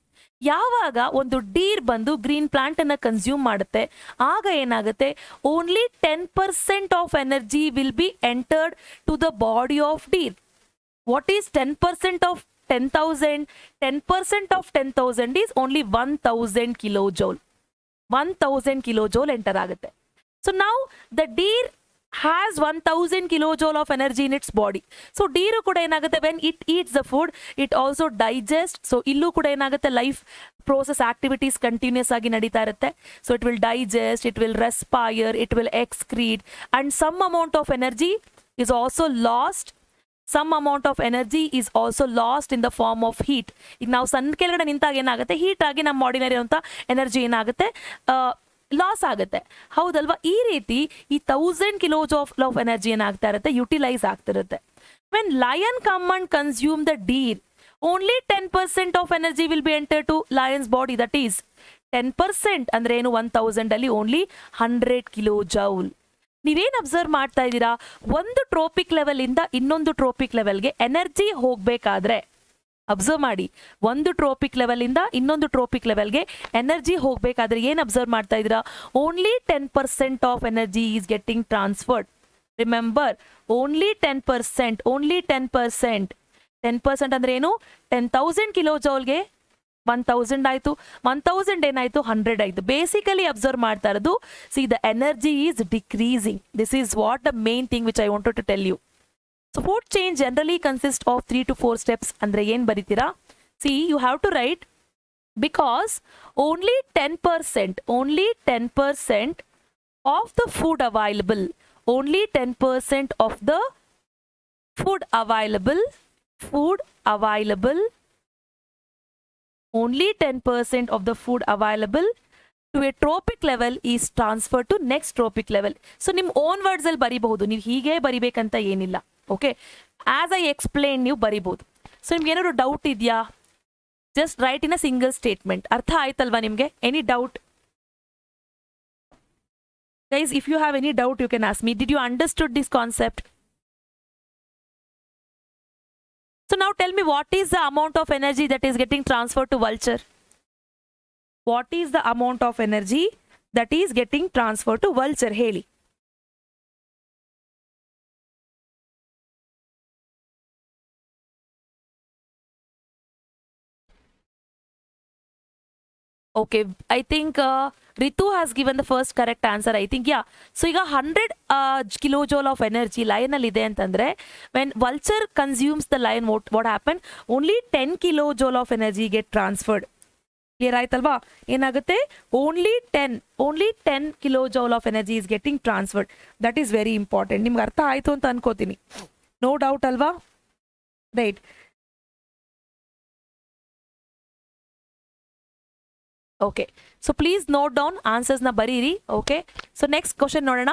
ಯಾವಾಗ ಒಂದು Deere ಬಂದು green plant ಅನ್ನ ಕನ್ಸ್ಯೂಮ್ ಮಾಡುತ್ತೆ, ಆಗ ಏನಾಗುತ್ತೆ, only 10% of energy will be entered to the body of deer. What is 10% of 10,000? 10% of 10,000 is only 1,000 kilojoule. 1,000 kilojoule enter ಆಗುತ್ತೆ. So now the deer has 1,000 kilojoule of energy in its body. So deer kuda enagutte, when it eats the food, it also digests. So illu kuda enagutte, life process activities continuous agi nadita irutte. So it will digest, it will respire, it will excrete, and some amount of energy is also lost. In the form of heat. ಈಗ ನಾವು ಸನ್ ಕೆಳಗಡೆ ನಿಂತಾಗ ಏನಾಗುತ್ತೆ, heat ಆಗಿ ನಮ್ಮ ಬಾಡಿನಲ್ಲಿ ಇರುವಂತ energy ಏನಾಗುತ್ತೆ, loss ಆಗುತ್ತೆ. ಹೌದಲ್ವಾ? ಈ ರೀತಿ ಈ 1,000 ಕಿಲೋಸ್ ಆಫ್ ಎನರ್ಜಿ ಏನಾಗ್ತಾ ಇರುತ್ತೆ, ಯುಟಿಲೈಸ್ ಆಗ್ತಿರುತ್ತೆ. When lion come and consume the deer, only 10% of energy will be enter to lion's body. That is 10% ಅಂದ್ರೆ ಏನು, 1,000 ಅಲ್ಲಿ ಓನ್ಲಿ 100 ಕಿಲೋ ಜೌಲ್. ನೀವೇನು ಅಬ್ಸರ್ವ್ ಮಾಡ್ತಾ ಇದ್ದೀರಾ, ಒಂದು ಟ್ರೋಪಿಕ್ ಲೆವೆಲ್ ಇಂದ ಇನ್ನೊಂದು ಟ್ರೋಪಿಕ್ ಲೆವೆಲ್ಗೆ ಎನರ್ಜಿ ಹೋಗ್ಬೇಕಾದ್ರೆ, ಅಬ್ಸರ್ವ್ ಮಾಡಿ, ಒಂದು ಟ್ರೋಪಿಕ್ ಲೆವೆಲ್ ಇಂದ ಇನ್ನೊಂದು ಟ್ರೋಪಿಕ್ ಲೆವೆಲ್ಗೆ ಎನರ್ಜಿ ಹೋಗ್ಬೇಕಾದ್ರೆ ಏನ್ ಅಬ್ಸರ್ವ್ ಮಾಡ್ತಾ ಇದ್ದೀರಾ, only 10% of energy is getting transferred. Remember, only 10%. 10% ಅಂದ್ರೆ ಏನು, 10,000 ಕಿಲೋ ಜೌಲ್ಗೆ 1,000 ಆಯ್ತು, 1,000 ಏನಾಯ್ತು, 100 ಆಯ್ತು. ಬೇಸಿಕಲಿ ಅಬ್ಸರ್ವ್ ಮಾಡ್ತಾ ಇರೋದು, see the energy is decreasing. This is what the main thing which I wanted to tell you. So food change generally consists of 3 to 4 steps. Andre yen baritira? See, you have to write, because only 10% of the food available, only 10% of the food available, only 10% of the food available to a tropic level is transferred to next tropic level. So nim own words al bariಬಹುದು, ನೀವು ಹೀಗೆ ಬರಿಬೇಕಂತ ಏನಿಲ್ಲ. Okay, as I explain ನೀವು ಬರಿಬಹುದು. So ನಿಮ್ಗೆ ಏನಾದ್ರು doubt ಇದೆಯಾ, just write in a single statement. ಅರ್ಥ ಆಯ್ತಲ್ವಾ ನಿಮಗೆ? Any doubt guys? If you have any doubt you can ask me. Did you understood this concept? So now tell me, what is the amount of energy that is getting transfer to vulture? What is the amount of energy that is getting transferred to vulture? ಹೇಳಿ. Okay, I think Ritu has given the first correct answer, I think. Yeah, so ಈಗ 100 kilojoule of energy lion ಅಲ್ಲಿ ಇದೆ ಅಂತಂದ್ರೆ, when vulture consumes the lion, what happened, only 10 kilojoule of energy get transferred. Clear ಆಯ್ತಲ್ವಾ? ಏನಾಗುತ್ತೆ, only 10 kilojoule of energy is getting transferred. That is very important. ನಿಮ್ಗೆ ಅರ್ಥ ಆಯ್ತು ಅಂತ ಅನ್ಕೋತೀನಿ. ನೋ ಡೌಟ್ ಅಲ್ವಾ? Right. Okay, so please note down ಆನ್ಸರ್ಸ್ನ ಬರೀರಿ. ಓಕೆ, ಸೊ ನೆಕ್ಸ್ಟ್ ಕ್ವಶನ್ ನೋಡೋಣ.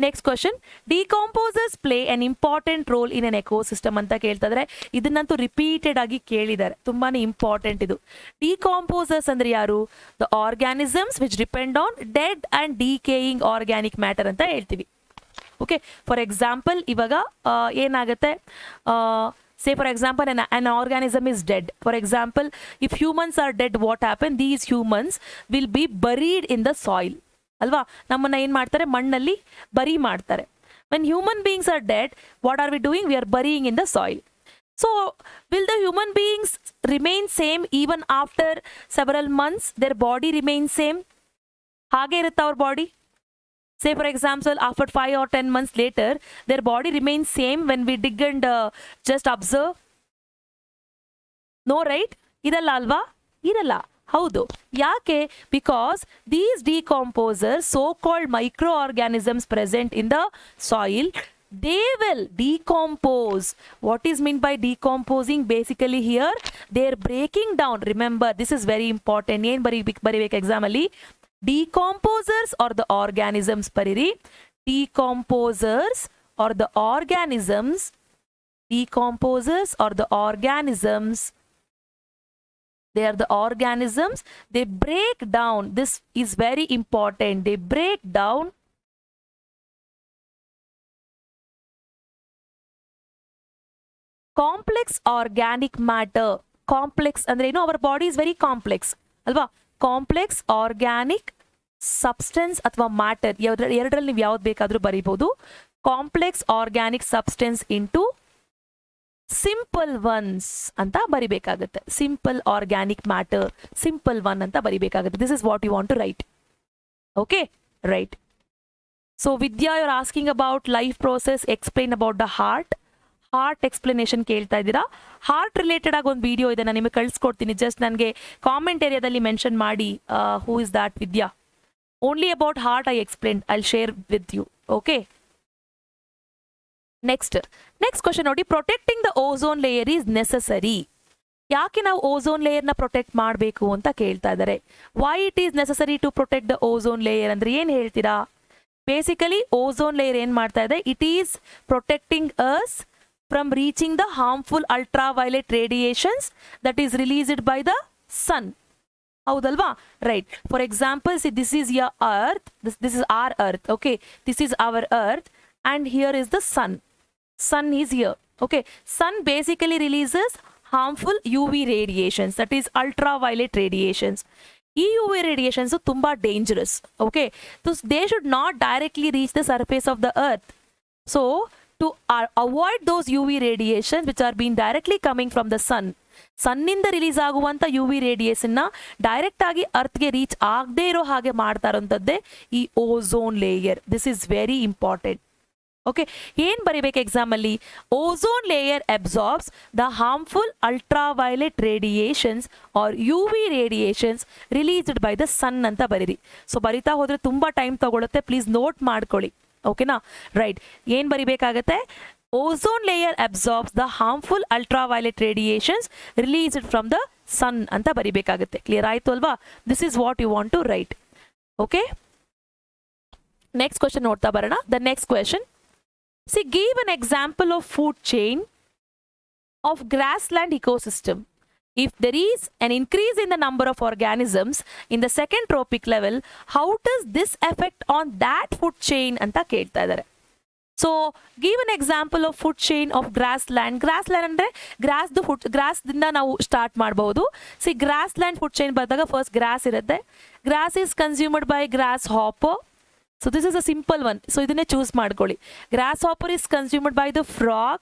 Next question, decomposers play an important role in an ecosystem ಅಂತ ಕೇಳ್ತಿದ್ರೆ, ಇದನ್ನಂತೂ ರಿಪೀಟೆಡ್ ಆಗಿ ಕೇಳಿದ್ದಾರೆ, ತುಂಬಾನೇ ಇಂಪಾರ್ಟೆಂಟ್ ಇದು. ಡಿಕಾಂಪೋಸರ್ಸ್ ಅಂದ್ರೆ ಯಾರು? The organisms which depend on dead and decaying organic matter ಅಂತ ಹೇಳ್ತೀವಿ. ಓಕೆ, ಫಾರ್ ಎಕ್ಸಾಂಪಲ್ ಇವಾಗ ಏನಾಗುತ್ತೆ, say for example an organism is dead. For example, if humans are dead, what happen? These humans will be buried in the soil. ಅಲ್ವಾ? ನಮ್ಮನ್ನ ಏನ್ ಮಾಡ್ತಾರೆ, ಮಣ್ಣಲ್ಲಿ ಬರಿ ಮಾಡ್ತಾರೆ. When human beings are dead, what are we doing? We are burying in the soil. So will the human beings remain same even after several months? Their body remains same? ಹಾಗೆ ಇರುತ್ತಾ ಅವ್ರ body? Say for example, after 5 or 10 months later, their body remains same when we dig and just observe. No, right? ಇದಲ್ಲ ಅಲ್ವಾ? ಇರಲ್ಲ. ಹೌದು. ಯಾಕೆ? Because these decomposers, so-called microorganisms present in the soil, they will decompose. What is meant by decomposing? Basically here, they're breaking down. Remember, this is very important. ಏನ್ ಬರಿಬೇಕು exam ಅಲ್ಲಿ? Decomposers or the organisms ಬರೀರಿ. Decomposers or the organisms. Decomposers or the organisms. They are the organisms. They break down. This is very important. They break down complex organic matter. Complex ಅಂದ್ರೆ ಏನು? Our body is very complex ಅಲ್ವಾ? Complex organic substance ಅಥವಾ matter, ಎರಡರಲ್ಲಿ ನೀವು ಯಾವ್ದು ಬೇಕಾದರೂ ಬರೀಬಹುದು. Complex organic substance into simple ones ಅಂತ ಬರಿಬೇಕಾಗುತ್ತೆ. Simple organic matter, simple one ಅಂತ ಬರಿಬೇಕಾಗುತ್ತೆ. This is what you want to write. Okay, right. So Vidya, you are asking about life process, explain about the heart. Heart explanation ಕೇಳ್ತಾ ಇದ್ದೀರಾ. Heart related ಆಗಿ ಒಂದು video ಇದೆ, ನಾನು ನಿಮಗೆ ಕಳಿಸ್ಕೊಡ್ತೀನಿ. ಜಸ್ಟ್ ನನಗೆ ಕಾಮೆಂಟ್ ಏರಿಯಾದಲ್ಲಿ ಮೆನ್ಷನ್ ಮಾಡಿ who is that Vidya. Only about heart I explain. I share with you. Okay, next question ನೋಡಿ. Protecting the ozone layer is necessary. ಯಾಕೆ ನಾವು ಓಝೋನ್ ಲೇಯರ್ನ ಪ್ರೊಟೆಕ್ಟ್ ಮಾಡಬೇಕು ಅಂತ ಕೇಳ್ತಾ ಇದ್ದಾರೆ. Why it is necessary to protect the ozone layer ಅಂದ್ರೆ ಏನು ಹೇಳ್ತೀರಾ? ಬೇಸಿಕಲಿ ಓಝೋನ್ ಲೇಯರ್ ಏನು ಮಾಡ್ತಾ ಇದೆ? It is protecting us from reaching the harmful ultraviolet radiations that is released by the ಸನ್. ಹೌದಲ್ವಾ? Right. For example, see this is your earth, this is our earth. Okay, this is our earth and here is the sun. Sun is here. Okay, sun basically releases harmful UV radiations, that is ultraviolet radiations. UV radiations are tumba dangerous. Okay, so they should not directly reach the surface of the earth. So to avoid those UV radiations which are being directly coming from the sun, ಸನ್ನಿಂದ release ಆಗುವಂತ UV radiation ನ direct ಆಗಿ ಅರ್ತ್ಗೆ reach ಆಗದೆ ಇರೋ ಹಾಗೆ ಮಾಡ್ತಾ ಇರೋಂಥದ್ದೇ ಈ ozone layer. This is very important. Okay, ಏನ್ ಬರೀಬೇಕು ಎಕ್ಸಾಮ್ ಅಲ್ಲಿ? Ozone layer absorbs the harmful ultraviolet radiations or UV radiations released by the sun ಅಂತ ಬರೀರಿ. ಸೊ ಬರಿತಾ ಹೋದ್ರೆ ತುಂಬಾ ಟೈಮ್ ತಗೊಳುತ್ತೆ, ಪ್ಲೀಸ್ ನೋಟ್ ಮಾಡ್ಕೊಳ್ಳಿ. ಓಕೆನಾ? ರೈಟ್. ಏನ್ ಬರಿಬೇಕಾಗತ್ತೆ? Ozone layer absorbs the harmful ultraviolet radiations released from the sun ಅಂತ ಬರಿಬೇಕಾಗುತ್ತೆ. ಕ್ಲಿಯರ್ ಆಯ್ತು ಅಲ್ವಾ? This is what you want to write. Okay, next question ನೋಡ್ತಾ ಬರೋಣ. The next question, see, give an example of food chain of grassland ecosystem. If there is an increase in the number of organisms in the second trophic level, how does this affect on that food chain anta kelta idare. So give an example of food chain of grassland. Grassland andre grass dinda ನಾವು start ಮಾಡಬಹುದು. See, grassland food chain ಬಂದಾಗ first grass ಇರುತ್ತೆ. Grass is consumed by grasshopper. So this is a simple one. So ಇದನ್ನೇ choose ಮಾಡ್ಕೊಳ್ಳಿ. Grasshopper is consumed by the frog.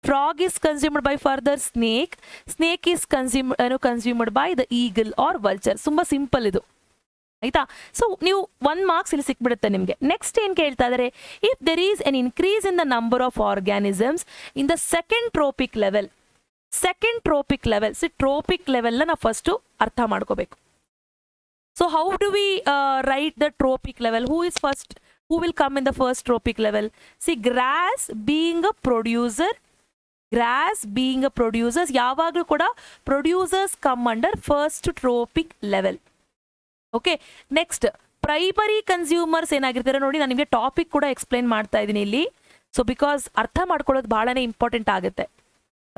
Frog is consumed by further snake. Snake is consumed by the eagle or vulture. ತುಂಬಾ simple ಇದು, ಆಯ್ತಾ? So ನೀವು 1 marks ಇಲ್ಲಿ ಸಿಕ್ಬಿಡುತ್ತೆ ನಿಮಗೆ. Next ಏನ್ ಕೇಳ್ತಾ ಇದ್ದಾರೆ? If there is N increase in the number of organisms in the second trophic level. Second trophic level, trophic level ನಾವು ಫಸ್ಟ್ ಅರ್ಥ ಮಾಡ್ಕೋಬೇಕು. So how do we write the trophic level? Who is first? Who will come in the first trophic level? See, grass being a producer, ಯಾವಾಗಲೂ ಕೂಡ producers come under first trophic level. Okay, next primary consumers ಏನಾಗಿರ್ತಾರೆ ನೋಡಿ. ನಾನು ನಿಮಗೆ topic ಕೂಡ explain ಮಾಡ್ತಾ ಇದ್ದೀನಿ ಇಲ್ಲಿ. ಸೊ ಬಿಕಾಸ್ ಅರ್ಥ ಮಾಡ್ಕೊಳ್ಳೋದು ಬಹಳನೇ ಇಂಪಾರ್ಟೆಂಟ್ ಆಗುತ್ತೆ.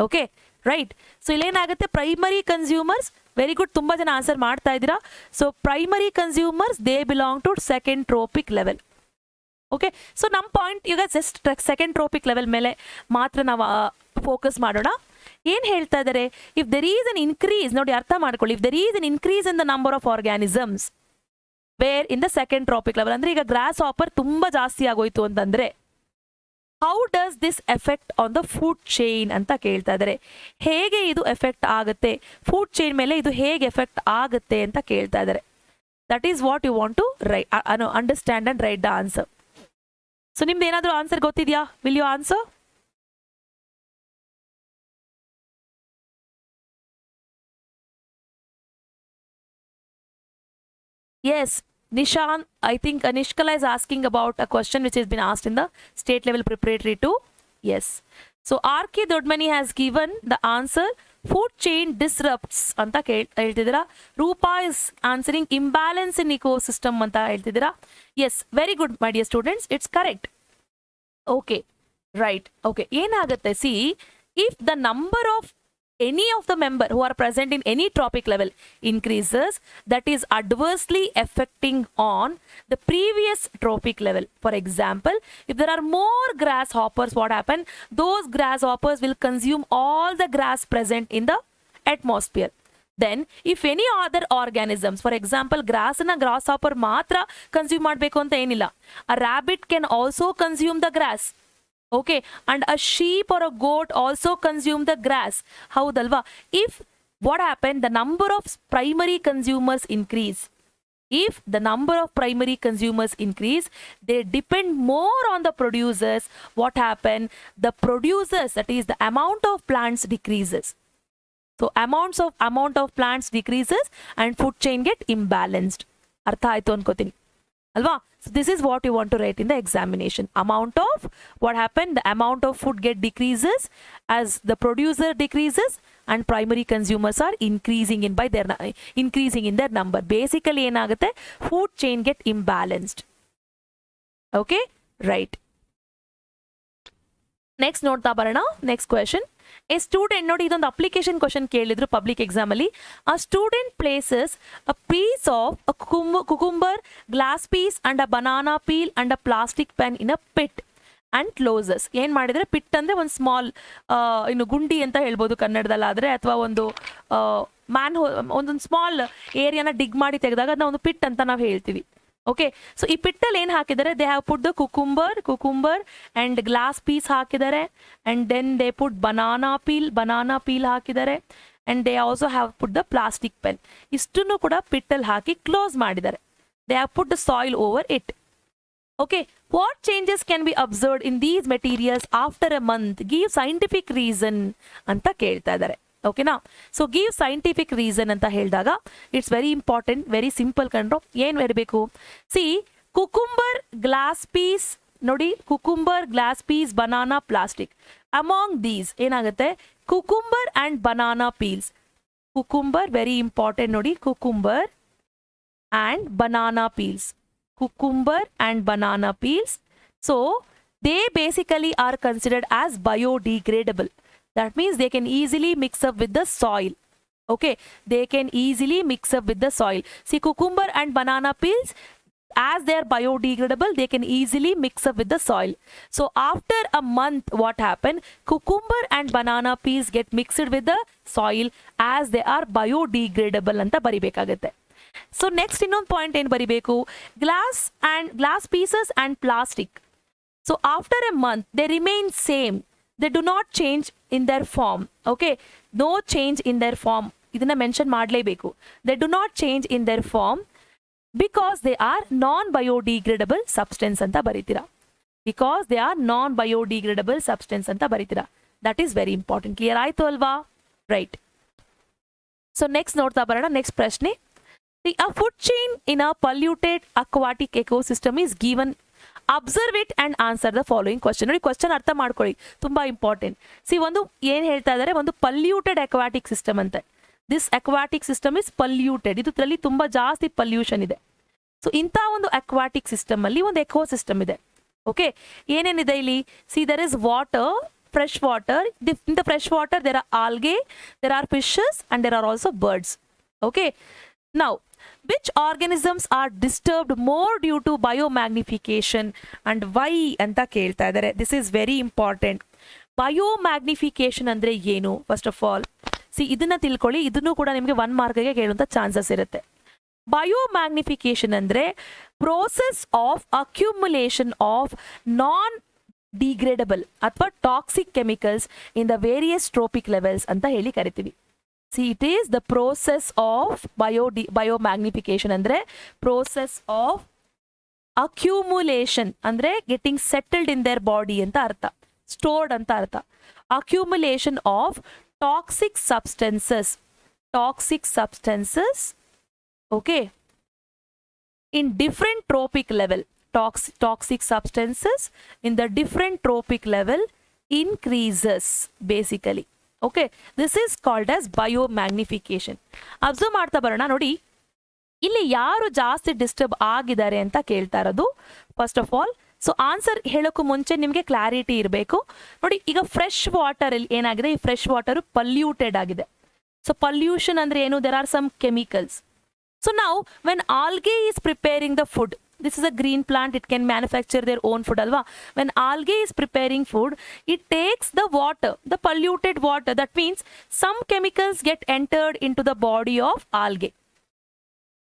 Okay, right. ಸೊ ಇಲ್ಲೇನಾಗುತ್ತೆ? ಪ್ರೈಮರಿ ಕನ್ಸ್ಯೂಮರ್ಸ್, ವೆರಿ ಗುಡ್, ತುಂಬಾ ಜನ ಆನ್ಸರ್ ಮಾಡ್ತಾ ಇದ್ದೀರಾ. So primary consumers they belong to second trophic level. Okay, so ನಮ್ಮ ಪಾಯಿಂಟ್ ಈಗ ಜಸ್ಟ್ ಸೆಕೆಂಡ್ ಟ್ರೋಪಿಕ್ ಲೆವೆಲ್ ಮೇಲೆ ಮಾತ್ರ ನಾವು ಫೋಕಸ್ ಮಾಡೋಣ. ಏನ್ ಹೇಳ್ತಾ ಇದ್ದಾರೆ? If there is an increase, ನೋಡಿ ಅರ್ಥ ಮಾಡ್ಕೊಳ್ಳಿ. If there is an increase in the number of organisms where in the second trophic level, ಅಂದ್ರೆ ಈಗ ಗ್ರಾಸ್ ಹಾಪರ್ ತುಂಬಾ ಜಾಸ್ತಿ ಆಗೋಯ್ತು ಅಂತಂದ್ರೆ how does this effect on the food chain ಅಂತ ಕೇಳ್ತಾ ಇದ್ದಾರೆ. ಹೇಗೆ ಇದು ಎಫೆಕ್ಟ್ ಆಗುತ್ತೆ, ಫುಡ್ ಚೈನ್ ಮೇಲೆ ಇದು ಹೇಗೆ ಎಫೆಕ್ಟ್ ಆಗುತ್ತೆ ಅಂತ ಕೇಳ್ತಾ ಇದ್ದಾರೆ. That is what you want to understand and write the answer. So ನಿಮ್ದು ಏನಾದರೂ ಆನ್ಸರ್ ಗೊತ್ತಿದೆಯಾ? Will you answer? Yes, Nishan, I think Nishkala is asking about a question which has been asked in the state level preparatory too. Yes. So R.K. Dodmani has given the answer food chain disrupts anta ಹೇಳ್ತಿದ್ದೀರಾ. Rupa is answering imbalance in ecosystem ಅಂತ ಹೇಳ್ತಿದ್ದೀರಾ. Yes, very good my dear students, it's correct. Okay, right. Okay, ಏನಾಗುತ್ತೆ, see, if the number of any of the member who are present in any trophic level increases, that is adversely affecting on the previous trophic level. For example, if there are more grasshoppers, what happen? Those grasshoppers will consume all the grass present in the atmosphere. Then if any other organisms, for example grass and a grasshopper matra consume ಮಾಡಬೇಕು ಅಂತ ಏನಿಲ್ಲ, a rabbit can also consume the grass. Okay, and a sheep or a goat also consume the grass. Haudalva? If what happened, the number of primary consumers increase. If the number of primary consumers increase, they depend more on the producers. What happened? The producers, that is the amount of plants decreases. So amount of plants decreases and food chain get imbalanced. Artha aaytu ankotini. Alva? So this is what you want to write in the examination. Amount of, what happened? The amount of food get decreases as the producer decreases and primary consumers are increasing in their number. Basically enagutte, food chain get imbalanced. Okay, right. Next note ta barana. Next question. A student, ನೋಡಿ ಇದೊಂದು application question ಕೇಳಿದ್ರು public exam ಅಲ್ಲಿ. A student places a piece of a cucumber, glass piece and a banana peel and a plastic pen in a pit and closes. ಏನ್ ಮಾಡಿದ್ರೆ, pit ಅಂದ್ರೆ ಒಂದು small ಇನ್ನು ಗುಂಡಿ ಅಂತ ಹೇಳ್ಬೋದು ಕನ್ನಡದಲ್ಲಾದ್ರೆ, ಅಥವಾ ಒಂದು ಒಂದೊಂದು ಸ್ಮಾಲ್ ಏರಿಯಾನ ಡಿಗ್ ಮಾಡಿ ತೆಗೆದಾಗ ಅದನ್ನ ಒಂದು ಪಿಟ್ ಅಂತ ನಾವು ಹೇಳ್ತೀವಿ. ಓಕೆ, ಸೊ ಈ ಪಿಟ್ಟಲ್ಲಿ ಏನು ಹಾಕಿದ್ದಾರೆ, they have put the cucumber and glass piece ಹಾಕಿದ್ದಾರೆ, and then they put banana peel ಹಾಕಿದ್ದಾರೆ, and they also have put the plastic pen. ಇಷ್ಟನ್ನು ಕೂಡ ಪಿಟ್ಟಲ್ಲಿ ಹಾಕಿ ಕ್ಲೋಸ್ ಮಾಡಿದ್ದಾರೆ. They have put the soil over it. Okay, what changes can be observed in these materials after a month? Give scientific reason ಅಂತ ಕೇಳ್ತಾ ಇದ್ದಾರೆ. ಓಕೆನಾ? So give scientific reason ಅಂತ ಹೇಳಿದಾಗ it's very important, very simple ಕಂಡ್ರು. ಏನು ಇರಬೇಕು? See, cucumber, glass piece, ನೋಡಿ cucumber, glass piece, banana, plastic. Among these ಏನಾಗುತ್ತೆ? Cucumber and banana peels. Cucumber very important ನೋಡಿ, cucumber and banana peels. Cucumber and banana peels. So they basically are considered as biodegradable. That means they can easily mix up with the soil. Okay, they can easily mix up with the soil. See, cucumber and banana peels, as they are biodegradable, they can easily mix up with the soil. So after a month, what happened? Cucumber and banana peels get mixed with the soil as they are biodegradable anta baribekagutte. So next ಇನ್ನೊಂದು point ಏನು ಬರಿಬೇಕು? Glass pieces and plastic. So after a month they remain same, they do not change in their form. Okay, no change in their form, ಇದನ್ನ mention ಮಾಡಲೇಬೇಕು. They do not change in their form because they are non biodegradable substance ಅಂತ ಬರೀತೀರಾ. Because they are non biodegradable substance ಅಂತ ಬರೀತೀರಾ. That is very important. Clear ಆಯ್ತು ಅಲ್ವಾ? Right. So next ನೋಡ್ತಾ ಬರೋಣ. ನೆಕ್ಸ್ಟ್ ಪ್ರಶ್ನೆ. A food chain in a polluted aquatic ecosystem is given. Observe it and answer the following question. ನೋಡಿ, question ಅರ್ಥ ಮಾಡ್ಕೊಳ್ಳಿ, ತುಂಬಾ ಇಂಪಾರ್ಟೆಂಟ್. ಸಿ, ಒಂದು ಏನ್ ಹೇಳ್ತಾ ಇದ್ದಾರೆ, ಒಂದು ಪಲ್ಯೂಟೆಡ್ ಅಕ್ವಾಟಿಕ್ ಸಿಸ್ಟಮ್ ಅಂತ. This aquatic system is polluted. ಇದರಲ್ಲಿ ತುಂಬಾ ಜಾಸ್ತಿ ಪಲ್ಯೂಷನ್ ಇದೆ. ಸೊ ಇಂಥ ಒಂದು ಅಕ್ವಾಟಿಕ್ ಸಿಸ್ಟಮ್ ಅಲ್ಲಿ ಒಂದು ಎಕೋ ಸಿಸ್ಟಮ್ ಇದೆ. ಓಕೆ, ಏನೇನಿದೆ ಇಲ್ಲಿ? See, there is water, fresh water. In the fresh water there are algae, there are fishes and there are also birds. Okay, now which organisms are disturbed more due to biomagnification and why anta kelta idare? This is very important. Biomagnification andre ಏನು? First of all, see, ಇದನ್ನ ತಿಳ್ಕೊಳ್ಳಿ. ಇದನ್ನು ಕೂಡ ನಿಮಗೆ 1 mark ಗೆ ಕೇಳುವಂತ chances ಇರುತ್ತೆ. Biomagnification andre process of accumulation of non degradable ಅಥವಾ toxic chemicals in the various trophic levels ಅಂತ ಹೇಳಿ ಕರಿತೀವಿ. See, it is the process of biomagnification andre process of accumulation ಅಂದ್ರೆ getting settled in their body ಅಂತ ಅರ್ಥ, stored ಅಂತ ಅರ್ಥ. Accumulation of toxic substances, okay, in different trophic level. Toxic substances in the different trophic level increases basically. Okay, this is called as biomagnification. Observe ಮಾಡ್ತಾ ಬರೋಣ ನೋಡಿ, ಇಲ್ಲಿ ಯಾರು ಜಾಸ್ತಿ ಡಿಸ್ಟರ್ಬ್ ಆಗಿದ್ದಾರೆ ಅಂತ ಕೇಳ್ತಾ ಇರೋದು first of all. So answer ಹೇಳೋಕ್ಕೂ ಮುಂಚೆ ನಿಮಗೆ ಕ್ಲಾರಿಟಿ ಇರಬೇಕು ನೋಡಿ. ಈಗ ಫ್ರೆಶ್ ವಾಟರ್ ಅಲ್ಲಿ ಏನಾಗಿದೆ, ಈ ಫ್ರೆಶ್ ವಾಟರ್ ಪಲ್ಯೂಟೆಡ್ ಆಗಿದೆ. ಸೊ ಪಲ್ಯೂಷನ್ ಅಂದ್ರೆ ಏನು, there are some chemicals. So now when algae is preparing the food, this is a green plant, it can manufacture their own food alva. When algae is preparing food, it takes the water, the polluted water. That means some chemicals get entered into the body of algae.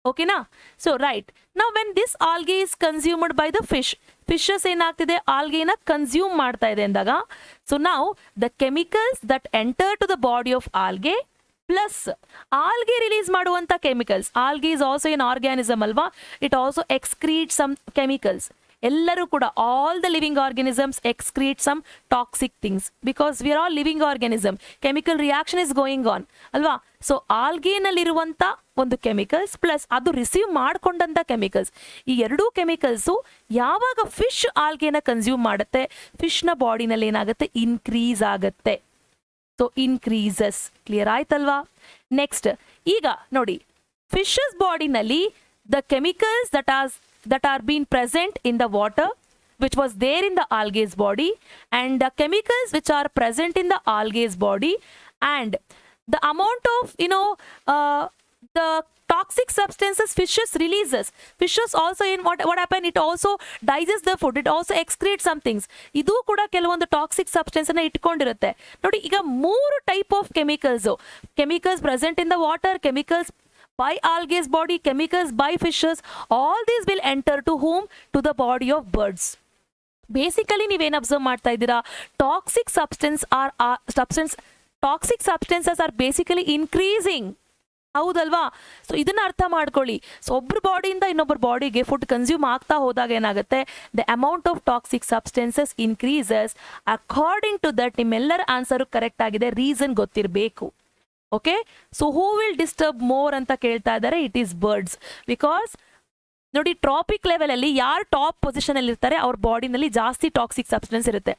Okay na? So right. Now when this algae is consumed by the fish, fishes ಏನಾಗ್ತಿದೆ algae ನ consume ಮಾಡ್ತಾ ಇದೆ ಅಂದಾಗ, so now the chemicals that enter to the body of algae plus algae release ಮಾಡುವಂತ chemicals, algae is also an organism ಅಲ್ವಾ, it also excretes some chemicals. ಎಲ್ಲರೂ ಕೂಡ all the living organisms excrete some toxic things because we are all living organism. Chemical reaction is going on ಅಲ್ವಾ. So algae ನಲ್ಲಿರುವಂತ ಒಂದು chemicals plus ಅದು receive ಮಾಡ್ಕೊಂಡಂತ chemicals, ಈ ಎರಡೂ chemicals ಯಾವಾಗ fish ಆಲ್ಗೆನ consume ಮಾಡುತ್ತೆ, ಫಿಶ್ನ ಬಾಡಿನಲ್ಲಿ ಏನಾಗುತ್ತೆ, ಇನ್ಕ್ರೀಸ್ ಆಗುತ್ತೆ. So increases. ಕ್ಲಿಯರ್ ಆಯ್ತಲ್ವಾ? ನೆಕ್ಸ್ಟ್ ಈಗ ನೋಡಿ, ಫಿಶಸ್ ಬಾಡಿನಲ್ಲಿ the chemicals that are being present in the water which was there in the algae's body and the chemicals which are present in the algae's body and the amount of the toxic substances fishes releases. Fishes also in what happen, it also digests the food, it also excretes some things. ಇದು ಕೂಡ ಕೆಲವೊಂದು toxic substance ಅನ್ನ ಇಟ್ಕೊಂಡಿರುತ್ತೆ ನೋಡಿ. ಈಗ 3 type of chemicals present in the water, chemicals by algae's body, chemicals by fishes, all these will enter to whom? To the body of birds. Basically ನೀವೇನು observe ಮಾಡ್ತಾ ಇದ್ದೀರಾ, toxic substances are basically increasing. ಹೌದಲ್ವಾ? So ಇದನ್ನ ಅರ್ಥ ಮಾಡ್ಕೊಳ್ಳಿ. So ಒಬ್ಬರ ಬಾಡಿಯಿಂದ ಇನ್ನೊಬ್ಬರ ಬಾಡಿಗೆ ಫುಡ್ ಕನ್ಸ್ಯೂಮ್ ಆಗ್ತಾ ಹೋದಾಗ ಏನಾಗುತ್ತೆ, the amount of toxic substances increases. According to that ನಿಮ್ಮೆಲ್ಲರ ಆನ್ಸರ್ ಕರೆಕ್ಟ್ ಆಗಿದೆ, ರೀಸನ್ ಗೊತ್ತಿರಬೇಕು. Okay, so who will disturb more ಅಂತ ಕೇಳ್ತಾ ಇದ್ದಾರೆ, ಇಟ್ ಈಸ್ ಬರ್ಡ್ಸ್. ಬಿಕಾಸ್ ನೋಡಿ, ಟ್ರಾಪಿಕ್ ಲೆವೆಲ್ ಅಲ್ಲಿ ಯಾರು ಟಾಪ್ ಪೊಸಿಷನ್ ಅಲ್ಲಿ ಇರ್ತಾರೆ ಅವ್ರ ಬಾಡಿನಲ್ಲಿ ಜಾಸ್ತಿ ಟಾಕ್ಸಿಕ್ ಸಬ್ಸ್ಟೆನ್ಸ್ ಇರುತ್ತೆ.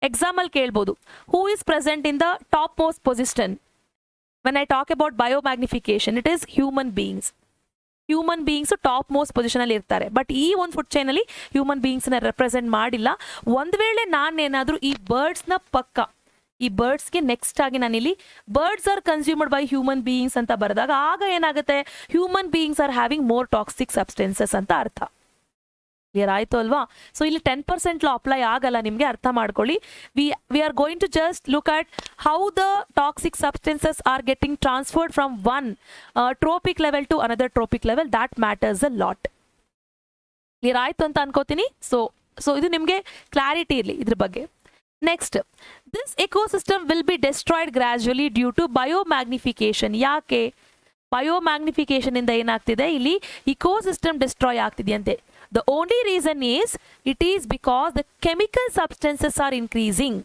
ಎಕ್ಸಾಂಪಲ್ ಕೇಳ್ಬೋದು, who is present in the top most position when I talk about biomagnification, it is human beings. Human beings top most position ಅಲ್ಲಿ ಇರ್ತಾರೆ. ಬಟ್ ಈ ಒಂದು ಫುಡ್ ಚೈನ್ ಅಲ್ಲಿ ಹ್ಯೂಮನ್ ಬೀಯಿಂಗ್ಸ್ ನ ರೆಪ್ರೆಸೆಂಟ್ ಮಾಡಿಲ್ಲ. ಒಂದ್ ವೇಳೆ ನಾನೇನಾದ್ರೂ ಈ ಬರ್ಡ್ಸ್ ನ ಈ ಬರ್ಡ್ಸ್ಗೆ ನೆಕ್ಸ್ಟ್ ಆಗಿ ನಾನಿಲ್ಲಿ birds are consumed by human beings ಅಂತ ಬರೆದಾಗ ಆಗ ಏನಾಗುತ್ತೆ, human beings are having more toxic substances ಅಂತ ಅರ್ಥ. ಕ್ಲಿಯರ್ ಆಯ್ತು ಅಲ್ವಾ? ಸೊ ಇಲ್ಲಿ 10% ಲಾ ಅಪ್ಲೈ ಆಗಲ್ಲ, ನಿಮಗೆ ಅರ್ಥ ಮಾಡ್ಕೊಳ್ಳಿ. We are going to just look at how the toxic substances are getting transferred from one trophic level to another trophic level. That matters a lot. Clear ಆಯ್ತು ಅಂತ ಅನ್ಕೋತೀನಿ. ಸೊ ಇದು ನಿಮಗೆ ಕ್ಲಾರಿಟಿ ಇರಲಿ ಇದ್ರ ಬಗ್ಗೆ. Next, this ecosystem will be destroyed gradually due to biomagnification. ಯಾಕೆ biomagnification ಇಂದ ಏನಾಗ್ತಿದೆ, ಇಲ್ಲಿ ಇಕೋಸಿಸ್ಟಮ್ ಡಿಸ್ಟ್ರಾಯ್ ಆಗ್ತಿದೆಯಂತೆ. The only reason is, it is because the chemical substances are increasing.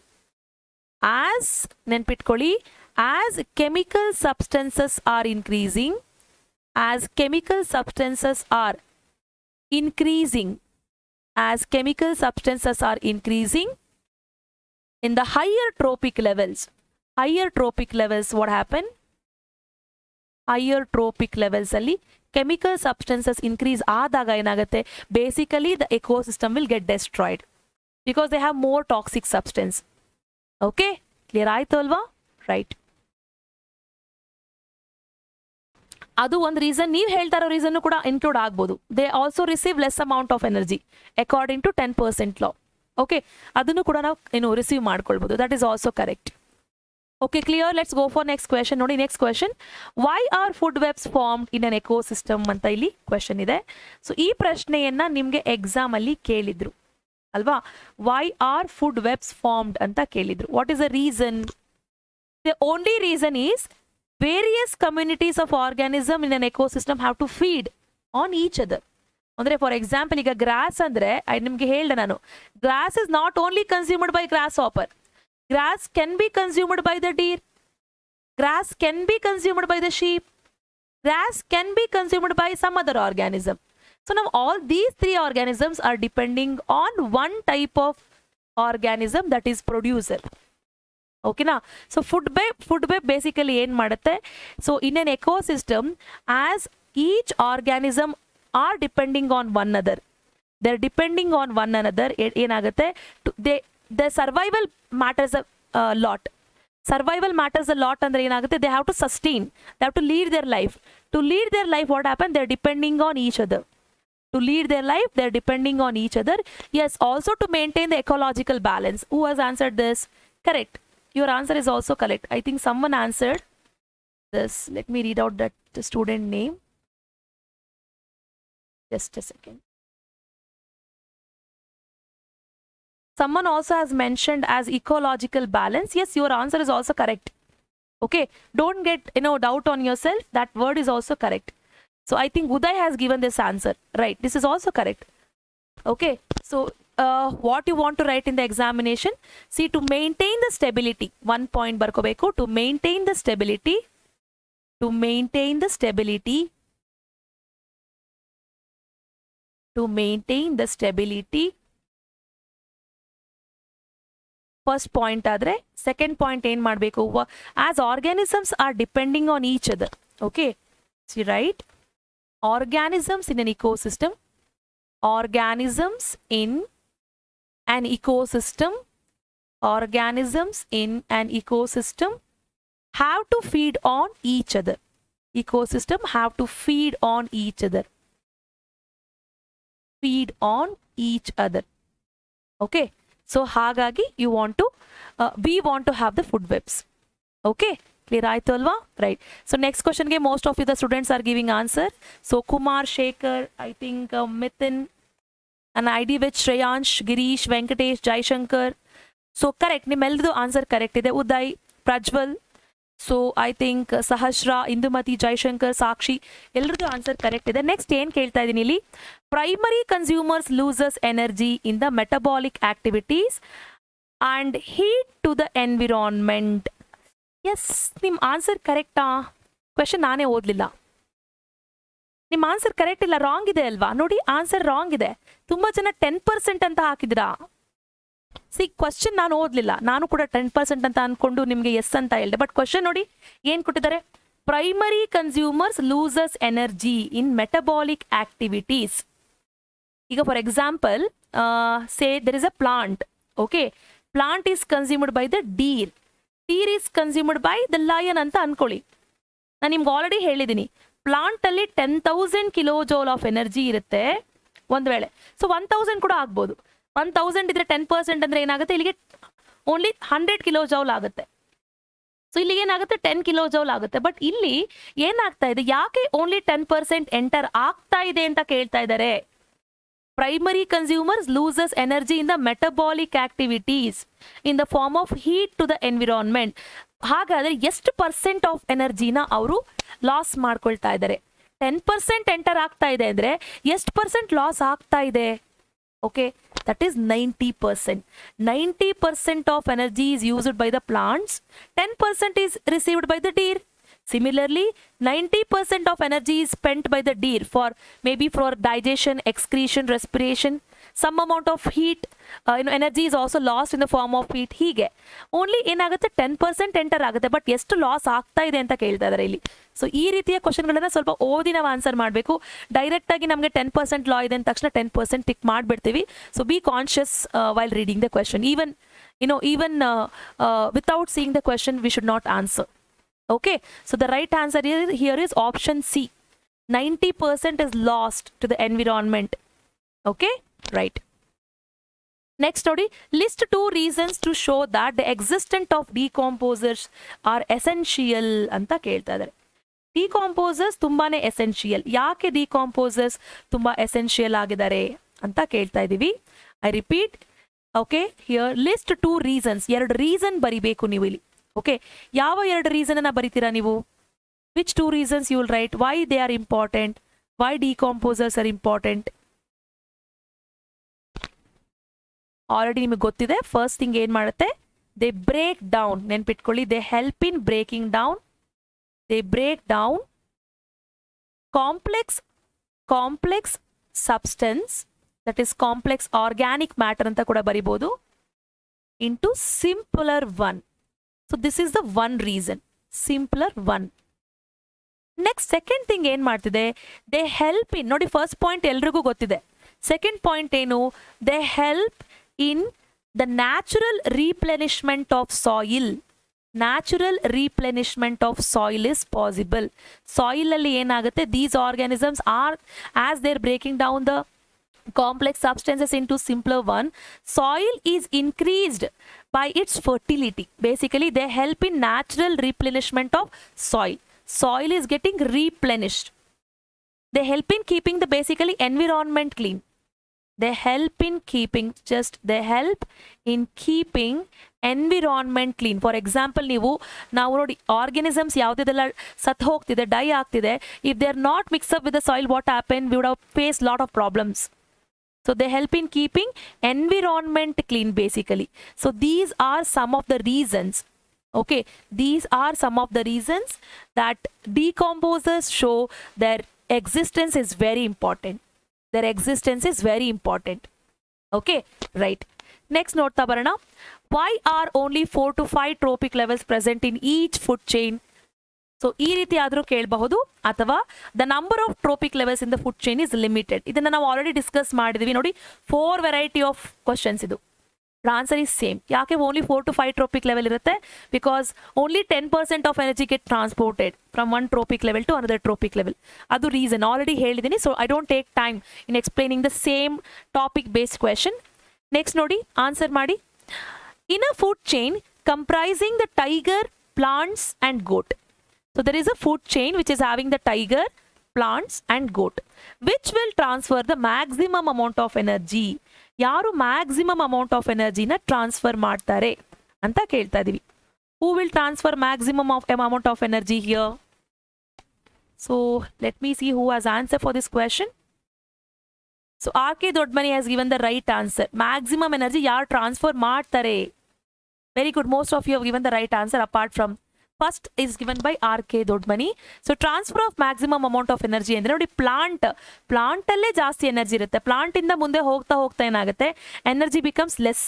As nenpitkoli, as chemical substances are increasing, as chemical substances are increasing, as chemical substances are increasing in the higher trophic levels, what happen? Higher trophic levels ಅಲ್ಲಿ chemical substances increase ಆದಾಗ ಏನಾಗುತ್ತೆ, basically the ecosystem will get destroyed because they have more toxic substance. Okay, clear ಆಯ್ತು ಅಲ್ವಾ? Right. ಅದು ಒಂದು reason. ನೀವು ಹೇಳ್ತಾ ಇರೋ ರೀಸನ್ ಕೂಡ ಇನ್ಕ್ಲೂಡ್ ಆಗ್ಬೋದು. They also receive less amount of energy according to 10% law. Okay, ಅದನ್ನು ಕೂಡ ನಾವು ರಿಸೀವ್ ಮಾಡ್ಕೊಳ್ಬೋದು. That is also correct. Okay, clear. Let's go for next question. Nodi, next question. Why are food webs formed in an ecosystem ಅಂತ ಇಲ್ಲಿ question ಇದೆ. So ಈ ಪ್ರಶ್ನೆಯನ್ನ ನಿಮ್ಗೆ ಎಕ್ಸಾಮ್ ಅಲ್ಲಿ ಕೇಳಿದ್ರು ಅಲ್ವಾ? Why are food webs formed ಅಂತ ಕೇಳಿದ್ರು. What is the reason? The only reason is various communities of organism in an ecosystem have to feed on each other. ಅಂದರೆ ಫಾರ್ ಎಕ್ಸಾಂಪಲ್ ಈಗ ಗ್ರಾಸ್ ಅಂದರೆ ನಿಮಗೆ ಹೇಳಿದೆ ನಾನು, grass is not only consumed by grasshopper, grass can be consumed by the deer, grass can be consumed by the sheep, grass can be consumed by some other organism. So now all these three organisms are depending on one type of organism, that is producer. Okay na? So food web basically ಏನು ಮಾಡುತ್ತೆ, so in an ecosystem as each organism are depending on one another, they're depending on one another, ಏನಾಗುತ್ತೆ, the survival matters a lot. Survival matters a lot ಅಂದ್ರೆ ಏನಾಗುತ್ತೆ, they have to sustain, they have to lead their life. To lead their life, what happened, they're depending on each other. To lead their life, they're depending on each other. Yes, also to maintain the ecological balance. Who has answered this? Correct. Your answer is also correct. I think someone answered this. Let me read out that the student name. Just a second. Someone also has mentioned as ecological balance. Yes, your answer is also correct. Okay, don't get doubt on yourself. That word is also correct. So I think Uday has given this answer. Right, this is also correct. Okay, so what you want to write in the examination? See, to maintain the stability, 1 point barkobeku, to maintain the stability, to maintain the stability, to maintain the stability. First point adre, second point ಏನು ಮಾಡಬೇಕು, as organisms are depending on each other. Okay, see, right, organisms in an ecosystem, organisms in an ecosystem, organisms in an ecosystem have to feed on each other. Ecosystem have to feed on each other. Feed on each other. Okay, so hagagi you want to we want to have the food webs. Okay, clear ಆಯ್ತು ಅಲ್ವಾ? Right. So next question ಗೆ most of you the students are giving answer. So Kumar, Shekhar, I think Mithun, and ID with Shreyansh, Girish, Venkatesh, Jaishankar. So correct, ನಿಮ್ಮೆಲ್ಲರದು answer correct ಇದೆ. Uday, Prajwal, so I think Sahasra, Indumathi, Jaishankar, ಸಾಕ್ಷಿ, ಎಲ್ಲರದ್ದು answer correct ಇದೆ. Next ಏನು ಕೇಳ್ತಾ ಇದ್ದೀನಿ ಇಲ್ಲಿ, primary consumers loses energy in the metabolic activities and heat to the environment. Yes, ನಿಮ್ಮ answer ಕರೆಕ್ಟಾ? ಕ್ವೆಶನ್ ನಾನೇ ಓದಲಿಲ್ಲ. ನಿಮ್ಮ ಆನ್ಸರ್ ಕರೆಕ್ಟ್ ಇಲ್ಲ, ರಾಂಗ್ ಇದೆ ಅಲ್ವಾ? ನೋಡಿ, ಆನ್ಸರ್ ರಾಂಗ್ ಇದೆ. ತುಂಬ ಜನ 10% ಅಂತ ಹಾಕಿದ್ರಾ. ಸಿ, ಕ್ವಶನ್ ನಾನು ಓದಲಿಲ್ಲ, ನಾನು ಕೂಡ 10% ಅಂತ ಅನ್ಕೊಂಡು ನಿಮಗೆ ಎಸ್ ಅಂತ ಹೇಳಿದೆ. ಬಟ್ ಕ್ವಶನ್ ನೋಡಿ ಏನು ಕೊಟ್ಟಿದ್ದಾರೆ, primary consumers loses energy in metabolic activities. ಈಗ for example say there is a plant. Okay, plant is consumed by the deer, deer is consumed by the lion ಅಂತ ಅನ್ಕೊಳ್ಳಿ. ನಾನು ನಿಮ್ಗೆ ಆಲ್ರೆಡಿ ಹೇಳಿದ್ದೀನಿ, ಪ್ಲಾಂಟಲ್ಲಿ 10,000 ಕಿಲೋಜೌಲ್ ಆಫ್ ಎನರ್ಜಿ ಇರುತ್ತೆ ಒಂದು ವೇಳೆ. So 1,000 ಕೂಡ ಆಗ್ಬೋದು. 1,000 ಇದ್ರೆ 10% ಅಂದರೆ ಏನಾಗುತ್ತೆ, ಇಲ್ಲಿಗೆ ಓನ್ಲಿ 100 ಕಿಲೋಜೌಲ್ ಆಗುತ್ತೆ. ಸೊ ಇಲ್ಲಿಗೆ ಏನಾಗುತ್ತೆ, 10 ಕಿಲೋಜೌಲ್ ಆಗುತ್ತೆ. ಬಟ್ ಇಲ್ಲಿ ಏನಾಗ್ತಾ ಇದೆ, ಯಾಕೆ ಓನ್ಲಿ 10% ಎಂಟರ್ ಆಗ್ತಾ ಇದೆ ಅಂತ ಕೇಳ್ತಾ ಇದ್ದಾರೆ. Primary consumers loses energy in the metabolic activities in the form of heat to the environment. ಹಾಗಾದ್ರೆ ಎಷ್ಟು % ಆಫ್ ಎನರ್ಜಿನ ಅವರು ಲಾಸ್ ಮಾಡ್ಕೊಳ್ತಾ ಇದ್ದಾರೆ? 10% ಎಂಟರ್ ಆಗ್ತಾ ಇದೆ ಅಂದ್ರೆ ಎಷ್ಟು % ಲಾಸ್ ಆಗ್ತಾ ಇದೆ? Okay, that is 90%. 90% of energy is used by the plants, 10% is received by the deer. Similarly, 90% of energy is spent by the deer for maybe for digestion, excretion, respiration. Some amount of heat, energy is also lost in the form of heat. ಹೀಗೆ only ಏನಾಗುತ್ತೆ, 10% enter ಆಗುತ್ತೆ. But ಎಷ್ಟು loss ಆಗ್ತಾ ಇದೆ ಅಂತ ಕೇಳ್ತಾ ಇದ್ದಾರೆ ಇಲ್ಲಿ. ಸೊ ಈ ರೀತಿಯ ಕ್ವಶನ್ಗಳನ್ನ ಸ್ವಲ್ಪ ಓದಿ ನಾವು ಆನ್ಸರ್ ಮಾಡಬೇಕು. ಡೈರೆಕ್ಟ್ ಆಗಿ ನಮಗೆ 10% ಲಾ ಇದೆ ಅಂದ ತಕ್ಷಣ 10% ಟಿಕ್ ಮಾಡಿಬಿಡ್ತೀವಿ. So be conscious while reading the question. Even without seeing the question we should not answer. Okay, so the right answer here is option C. 90% is lost to the environment. Okay, right. Next study, list 2 reasons to show that the existence of decomposers are essential anta kelta idare. Decomposers tumbane essential. Yaake decomposers tumba essential agidare anta kelta idivi. I repeat, okay, here list 2 reasons. 2 reason baribeku ನೀವು ಇಲ್ಲಿ. Okay, ಯಾವ 2 reason ಅನ್ನ ಬರಿತೀರಾ ನೀವು? Which 2 reasons you will write? Why they are important? Why decomposers are important? Already ನಿಮಗೆ ಗೊತ್ತಿದೆ. First thing ಏನು ಮಾಡುತ್ತೆ, they break down, ನೆನ್ಪಿಟ್ಕೊಳ್ಳಿ, they help in breaking down, they break down complex substance, that is complex organic matter ಅಂತ ಕೂಡ ಬರಿಬೋದು, into simpler one. So this is the one reason, simpler one. Next second thing ಏನು ಮಾಡ್ತಿದೆ, they help ಇನ್, ನೋಡಿ first point ಎಲ್ರಿಗೂ ಗೊತ್ತಿದೆ. Second point ಏನು, they help in the natural replenishment of soil. Natural replenishment of soil is possible. Soil ಅಲ್ಲಿ ಏನಾಗುತ್ತೆ, these organisms are as their breaking down the complex substances into simpler one, soil is increased by its fertility. Basically they help in natural replenishment of soil. Soil is getting replenished. They help in keeping the basically environment clean. They help in keeping, just they help in keeping environment clean. For example, ನಾವು ನೋಡಿ organisms ಯಾವುದೆಲ್ಲ ಸತ್ತು ಹೋಗ್ತಿದೆ, dye ಆಗ್ತಿದೆ, if they are not mixed up with the soil, what happened, we would have faced lot of problems. So they help in keeping environment clean basically. So these are some of the reasons. Okay, these are some of the reasons that decomposers show their existence is very important. Their existence is very important. Okay, right. Next note tabarana. Why are only 4 to 5 trophic levels present in each food chain? So ಈ ರೀತಿ ಆದರೂ ಕೇಳಬಹುದು, ಅಥವಾ the number of trophic levels in the food chain is limited. ಇದನ್ನು ನಾವು already discuss ಮಾಡಿದ್ವಿ ನೋಡಿ, 4 variety of questions ಇದು. Answer is same. ಯಾಕೆ ಓನ್ಲಿ 4 to 5 ಟ್ರೋಪಿಕ್ ಲೆವೆಲ್ ಇರುತ್ತೆ? Because only 10% of energy get transported from one trophic level to another trophic level. ಅದು reason already ಹೇಳಿದ್ದೀನಿ. So I don't take time in explaining the same topic based question. Next ನೋಡಿ, ಆನ್ಸರ್ ಮಾಡಿ. In a food chain comprising the tiger, plants and goat. So there is a food chain which is having the tiger, plants and goat. Which will transfer the maximum amount of energy? ಯಾರು maximum amount of energy ನ transfer ಮಾಡ್ತಾರೆ ಅಂತ ಕೇಳ್ತಾ ಇದೀವಿ. Who will transfer maximum of amount of energy here? So let me see who has answer for this question. So RK Dodmani has given the right answer. Maximum energy ಯಾರು transfer ಮಾಡ್ತಾರೆ. Very good. Most of you have given the right answer apart from first is given by RK Dodmani. So transfer of maximum amount of energy ಅಂದ್ರೆ ನೋಡಿ, plant ಅಲ್ಲೇ ಜಾಸ್ತಿ energy ಇರುತ್ತೆ. Plant ಇಂದ ಮುಂದೆ ಹೋಗ್ತಾ ಹೋಗ್ತಾ ಏನಾಗುತ್ತೆ, ಎನರ್ಜಿ ಬಿಕಮ್ಸ್ ಲೆಸ್.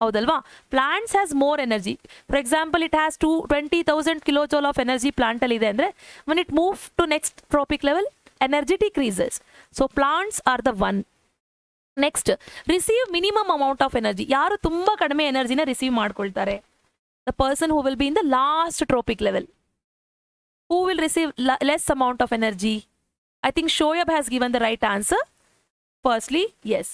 ಹೌದಲ್ವಾ? Plants has more energy. For example, it has 20,000 kilojoule of energy plant ಅಲ್ಲಿ ಇದೆ ಅಂದ್ರೆ, when it move to next tropic level, energy decreases. So plants are the one. Next, receive minimum amount of energy. ಯಾರು ತುಂಬಾ ಕಡಿಮೆ ಎನರ್ಜಿನ receive ಮಾಡ್ಕೊಳ್ತಾರೆ? The person who will be in the last tropic level. Who will receive less amount of energy? I think Shoyab has given the right answer. Firstly, yes.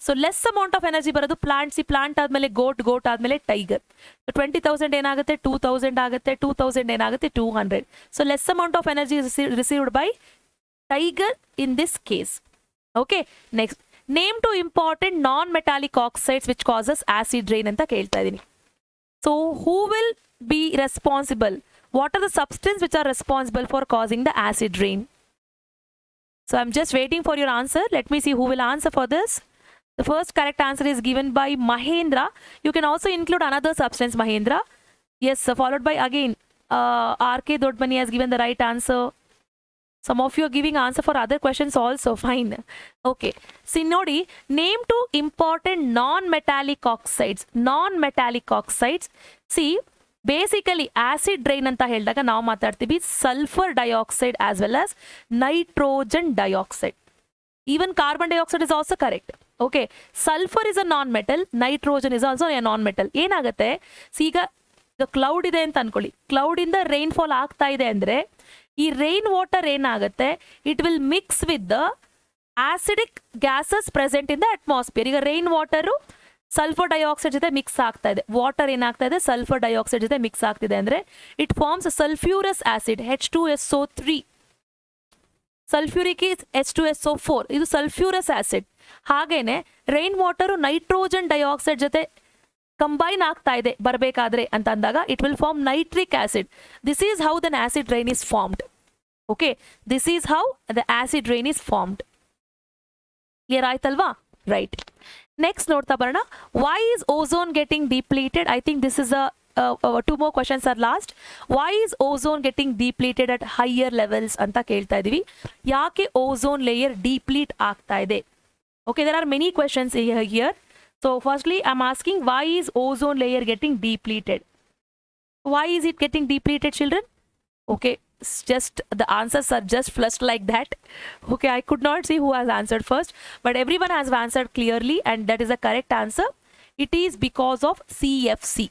So less amount of energy baradu plants. Plant admele goat admele tiger. So 20,000 ಏನಾಗುತ್ತೆ, 2,000 ಆಗುತ್ತೆ, 2,000 ಏನಾಗುತ್ತೆ, 200. So less amount of energy is received by tiger in this case. Okay. Next, name 2 important non-metallic oxides which causes acid rain ಅಂತ ಕೇಳ್ತಾ ಇದೀನಿ. So who will be responsible? What are the substances which are responsible for causing the acid rain? So I'm just waiting for your answer. Let me see who will answer for this. The first correct answer is given by Mahendra. You can also include another substance, Mahendra. Yes, followed by again RK Dodmani has given the right answer. Some of you are giving answer for other questions also. Fine. Okay. See, nodi, name 2 important non-metallic oxides. Non-metallic oxides. See, basically acid rain anta ಹೇಳಿದಾಗ ನಾವು ಮಾತಾಡ್ತೀವಿ sulfur dioxide as well as nitrogen dioxide. Even carbon dioxide is also correct. Okay. Sulfur is a non-metal. Nitrogen is also a non-metal. ಏನಾಗುತ್ತೆ? ಈಗ cloud ಇದೆ ಅಂತ ಅನ್ಕೊಳ್ಳಿ. Cloud ಇಂದ rainfall ಆಗ್ತಾ ಇದೆ ಅಂದ್ರೆ, ಈ ರೈನ್ ವಾಟರ್ ಏನಾಗುತ್ತೆ, it will mix with the acidic gases present in the atmosphere. ಈಗ ರೈನ್ ವಾಟರು ಸಲ್ಫರ್ ಡೈಆಕ್ಸೈಡ್ ಜೊತೆ ಮಿಕ್ಸ್ ಆಗ್ತಾ ಇದೆ. ವಾಟರ್ ಏನಾಗ್ತಾ ಇದೆ, ಸಲ್ಫರ್ ಡೈಆಕ್ಸೈಡ್ ಜೊತೆ ಮಿಕ್ಸ್ ಆಗ್ತಿದೆ ಅಂದ್ರೆ, it forms sulphurous acid H2SO3. Sulphuric is H2SO4. ಇದು ಸಲ್ಫ್ಯೂರಸ್ ಆಸಿಡ್. ಹಾಗೇನೆ ರೈನ್ ವಾಟರು ನೈಟ್ರೋಜನ್ ಡೈಆಕ್ಸೈಡ್ ಜೊತೆ ಕಂಬೈನ್ ಆಗ್ತಾ ಇದೆ ಬರಬೇಕಾದ್ರೆ ಅಂತ ಅಂದಾಗ, it will form nitric acid. This is how then acid rain is formed. Okay, this is how the acid rain is formed. Clear ಆಯ್ತಲ್ವಾ? Right. Next ನೋಡ್ತಾ ಬರೋಣ. Why is ozone getting depleted? I think this is a two more questions are last. Why is ozone getting depleted at higher levels ಅಂತ ಕೇಳ್ತಾ ಇದೀವಿ. ಯಾಕೆ ozone layer deplete ಆಗ್ತಾ ಇದೆ? Okay, there are many questions here. So firstly, I'm asking, why is ozone layer getting depleted? Why is it getting depleted, children? Okay, just the answers are just flushed like that. Okay, I could not see who has answered first, but everyone has answered clearly, and that is the correct answer. It is because of CFC,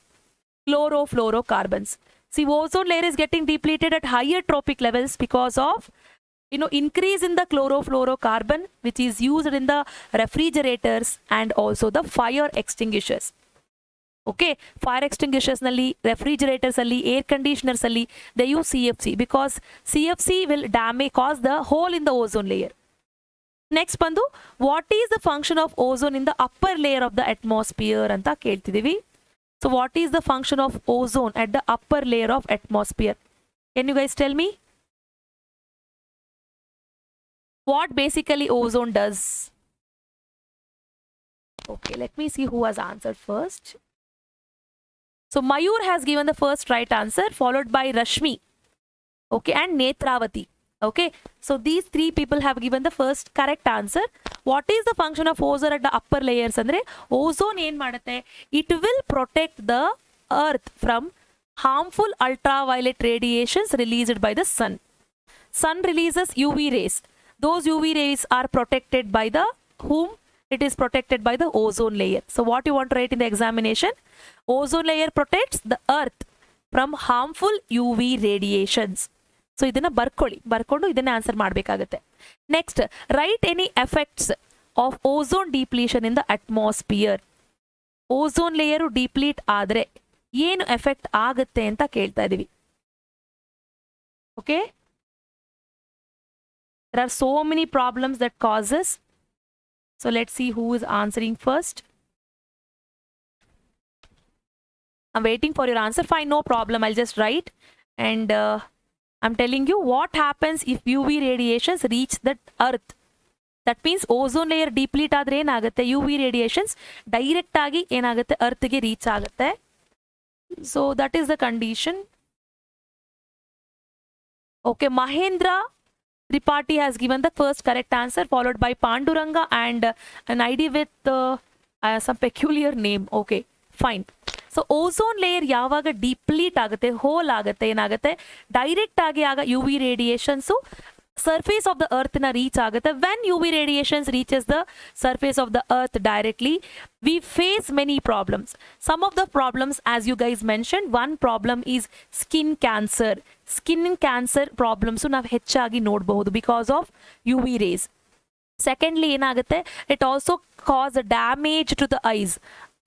chlorofluorocarbons. See, ozone layer is getting depleted at higher trophic levels because of increase in the chlorofluorocarbon, which is used in the refrigerators and also the fire extinguishers. Okay, fire extinguishers nalli, refrigerators alli, air conditioners alli, they use CFC because CFC will cause the hole in the ozone layer. Next bandu, what is the function of ozone in the upper layer of the atmosphere anta keltidivi. So what is the function of ozone at the upper layer of atmosphere? Can you guys tell me? What basically ozone does? Okay, let me see who has answered first. So Mayur has given the first right answer, followed by Rashmi, okay, and Netravati. Okay, so these three people have given the first correct answer. What is the function of ozone at the upper layers? Andre ozone ಏನ್ ಮಾಡುತ್ತೆ? It will protect the earth from harmful ultraviolet radiations released by the sun. Sun releases UV rays. Those UV rays are protected by the whom? It is protected by the ozone layer. So what you want to write in the examination? Ozone layer protects the earth from harmful UV radiations. So ಇದನ್ನ ಬರ್ಕೊಂಡು ಇದನ್ನ answer ಮಾಡಬೇಕಾಗುತ್ತೆ. Next, write any effects of ozone depletion in the atmosphere. Ozone layer deplete ಆದ್ರೆ ಏನು effect ಆಗುತ್ತೆ ಅಂತ ಕೇಳ್ತಾ ಇದೀವಿ. Okay? There are so many problems that causes. So let's see who is answering first. I'm waiting for your answer. Fine, no problem. I'll just write. And I'm telling you what happens if UV radiations reach the earth. That means ozone layer deplete ಆದ್ರೆ ಏನಾಗುತ್ತೆ? UV radiations direct ಆಗಿ ಏನಾಗುತ್ತೆ? Earth ಗೆ reach ಆಗುತ್ತೆ. So that is the condition. Okay, Mahendra Tripathi has given the first correct answer, followed by Panduranga and an ID with some peculiar name. Okay, fine. So ozone layer ಯಾವಾಗ deplete ಆಗುತ್ತೆ, hole ಆಗುತ್ತೆ, ಏನಾಗುತ್ತೆ? Direct ಆಗಿ ಆಗ UV radiations surface of the earth na reach ಆಗುತ್ತೆ. When UV radiations reaches the surface of the earth directly, we face many problems. Some of the problems, as you guys mentioned, one problem is skin cancer. Skin cancer problems ನಾವು ಹೆಚ್ಚಾಗಿ ನೋಡಬಹುದು because of UV rays. Secondly, ಏನಾಗುತ್ತೆ? It also cause damage to the eyes.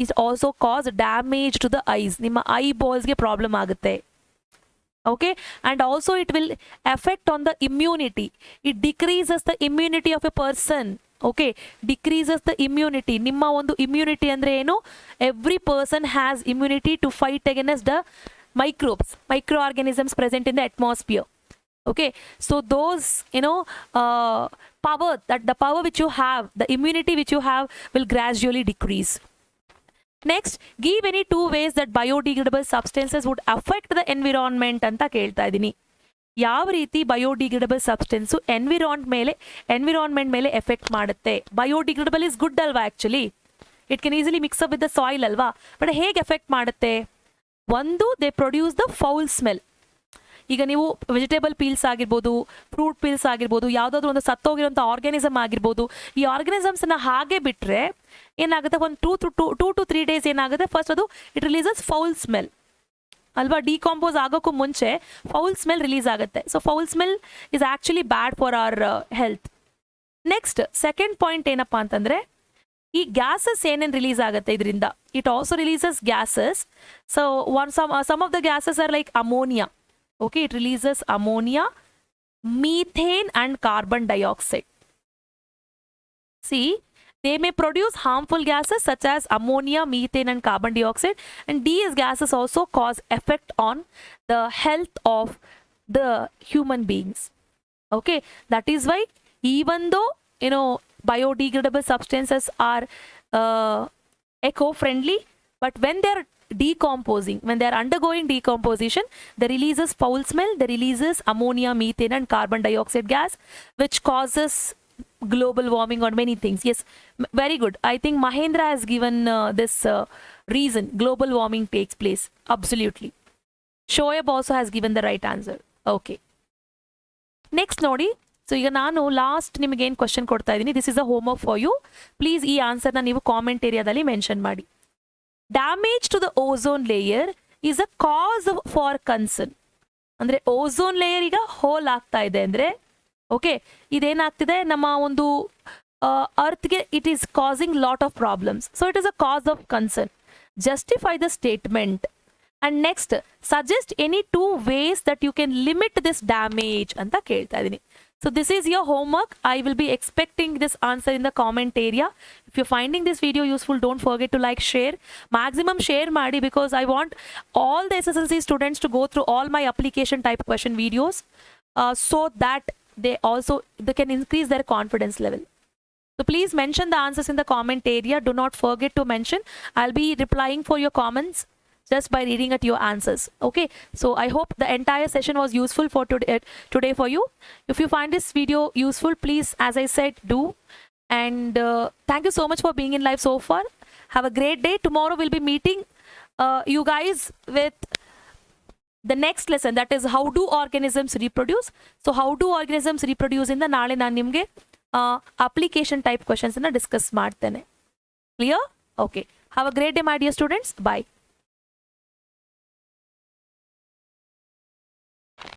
It also cause damage to the eyes. ನಿಮ್ಮ eyeballs ಗೆ problem ಆಗುತ್ತೆ. Okay, and also it will affect on the immunity. It decreases the immunity of a person. Okay, decreases the immunity. ನಿಮ್ಮ ಒಂದು immunity ಅಂದ್ರೆ ಏನು? Every person has immunity to fight against the microorganisms present in the atmosphere. Okay, so those power, that the power which you have, the immunity which you have will gradually decrease. Next, give any two ways that biodegradable substances would affect the environment ಅಂತ ಕೇಳ್ತಾ ಇದ್ದೀನಿ. ಯಾವ ರೀತಿ biodegradable substance environment ಮೇಲೆ effect ಮಾಡುತ್ತೆ? Biodegradable is good ಅಲ್ವಾ? Actually it can easily mix up with the soil ಅಲ್ವಾ? But ಹೇಗೆ ಎಫೆಕ್ಟ್ ಮಾಡುತ್ತೆ? ಒಂದು, they produce the foul smell. ಈಗ ನೀವು ವೆಜಿಟೇಬಲ್ ಪೀಲ್ಸ್ ಆಗಿರ್ಬೋದು, ಫ್ರೂಟ್ ಪೀಲ್ಸ್ ಆಗಿರ್ಬೋದು, ಯಾವುದಾದ್ರೂ ಒಂದು ಸತ್ತೋಗಿರೋಂಥ ಆರ್ಗ್ಯಾನಿಸಮ್ ಆಗಿರ್ಬೋದು, ಈ ಆರ್ಗ್ಯಾನಿಸಮ್ಸ್ನ ಹಾಗೆ ಬಿಟ್ಟರೆ ಏನಾಗುತ್ತೆ? ಒಂದು ಟೂ ಟು 3 days ಏನಾಗುತ್ತೆ? ಫಸ್ಟ್ ಅದು ಇಟ್ ರಿಲೀಸಸ್ ಫೌಲ್ ಸ್ಮೆಲ್ ಅಲ್ವಾ? ಡಿಕಾಂಪೋಸ್ ಆಗೋಕ್ಕೂ ಮುಂಚೆ ಫೌಲ್ ಸ್ಮೆಲ್ ರಿಲೀಸ್ ಆಗುತ್ತೆ. So foul smell is actually bad for our health. Next second point ಏನಪ್ಪಾ ಅಂತಂದರೆ, ಈ ಗ್ಯಾಸಸ್ ಏನೇನು ರಿಲೀಸ್ ಆಗುತ್ತೆ ಇದರಿಂದ? It also releases gases. So some of the gases are like ammonia. Okay, it releases ammonia, methane and carbon dioxide. See, they may produce harmful gases such as ammonia, methane and carbon dioxide, and these gases also cause effect on the health of the human beings. Okay, that is why even though biodegradable substances are eco-friendly, but when they're decomposing, when they're undergoing decomposition, they releases foul smell, they releases ammonia, methane, and carbon dioxide gas, which causes global warming or many things. Yes, very good. I think Mahendra has given this reason. Global warming takes place. Absolutely. Shoaib also has given the right answer. Okay. Next ನೋಡಿ, ಸೊ ಈಗ ನಾನು last ನಿಮಗೇನು question ಕೊಡ್ತಾ ಇದ್ದೀನಿ. This is a homework for you. Please ಈ ಆನ್ಸರ್ನ ನೀವು ಕಾಮೆಂಟ್ ಏರಿಯಾದಲ್ಲಿ ಮೆನ್ಷನ್ ಮಾಡಿ. Damage to the ozone layer is a cause for concern. ಅಂದರೆ ಓಝೋನ್ ಲೇಯರ್ ಈಗ ಹೋಲ್ ಆಗ್ತಾ ಇದೆ ಅಂದರೆ, ಓಕೆ, ಇದೇನಾಗ್ತಿದೆ ನಮ್ಮ ಒಂದು ಅರ್ತ್ಗೆ it is causing lot of problems. So it is a cause of concern. Justify the statement. And next, suggest any 2 ways that you can limit this damage anta kelta idini. So this is your homework. I will be expecting this answer in the comment area. If you're finding this video useful, don't forget to like, share, maximum share maadi, because I want all the SSLC students to go through all my application type question videos so that they can increase their confidence level. So please mention the answers in the comment area. Do not forget to mention. I'll be replying for your comments just by reading at your answers. Okay. So I hope the entire session was useful for today for you. If you find this video useful, please, as I said, do. And thank you so much for being in live so far. Have a great day. Tomorrow we'll be meeting you guys with the next lesson, that is how do organisms reproduce. So how do organisms reproduce in the naale naan nimge application type questions na discuss ಮಾಡ್ತೇನೆ. Clear? Okay. Have a great day, my dear students. Bye.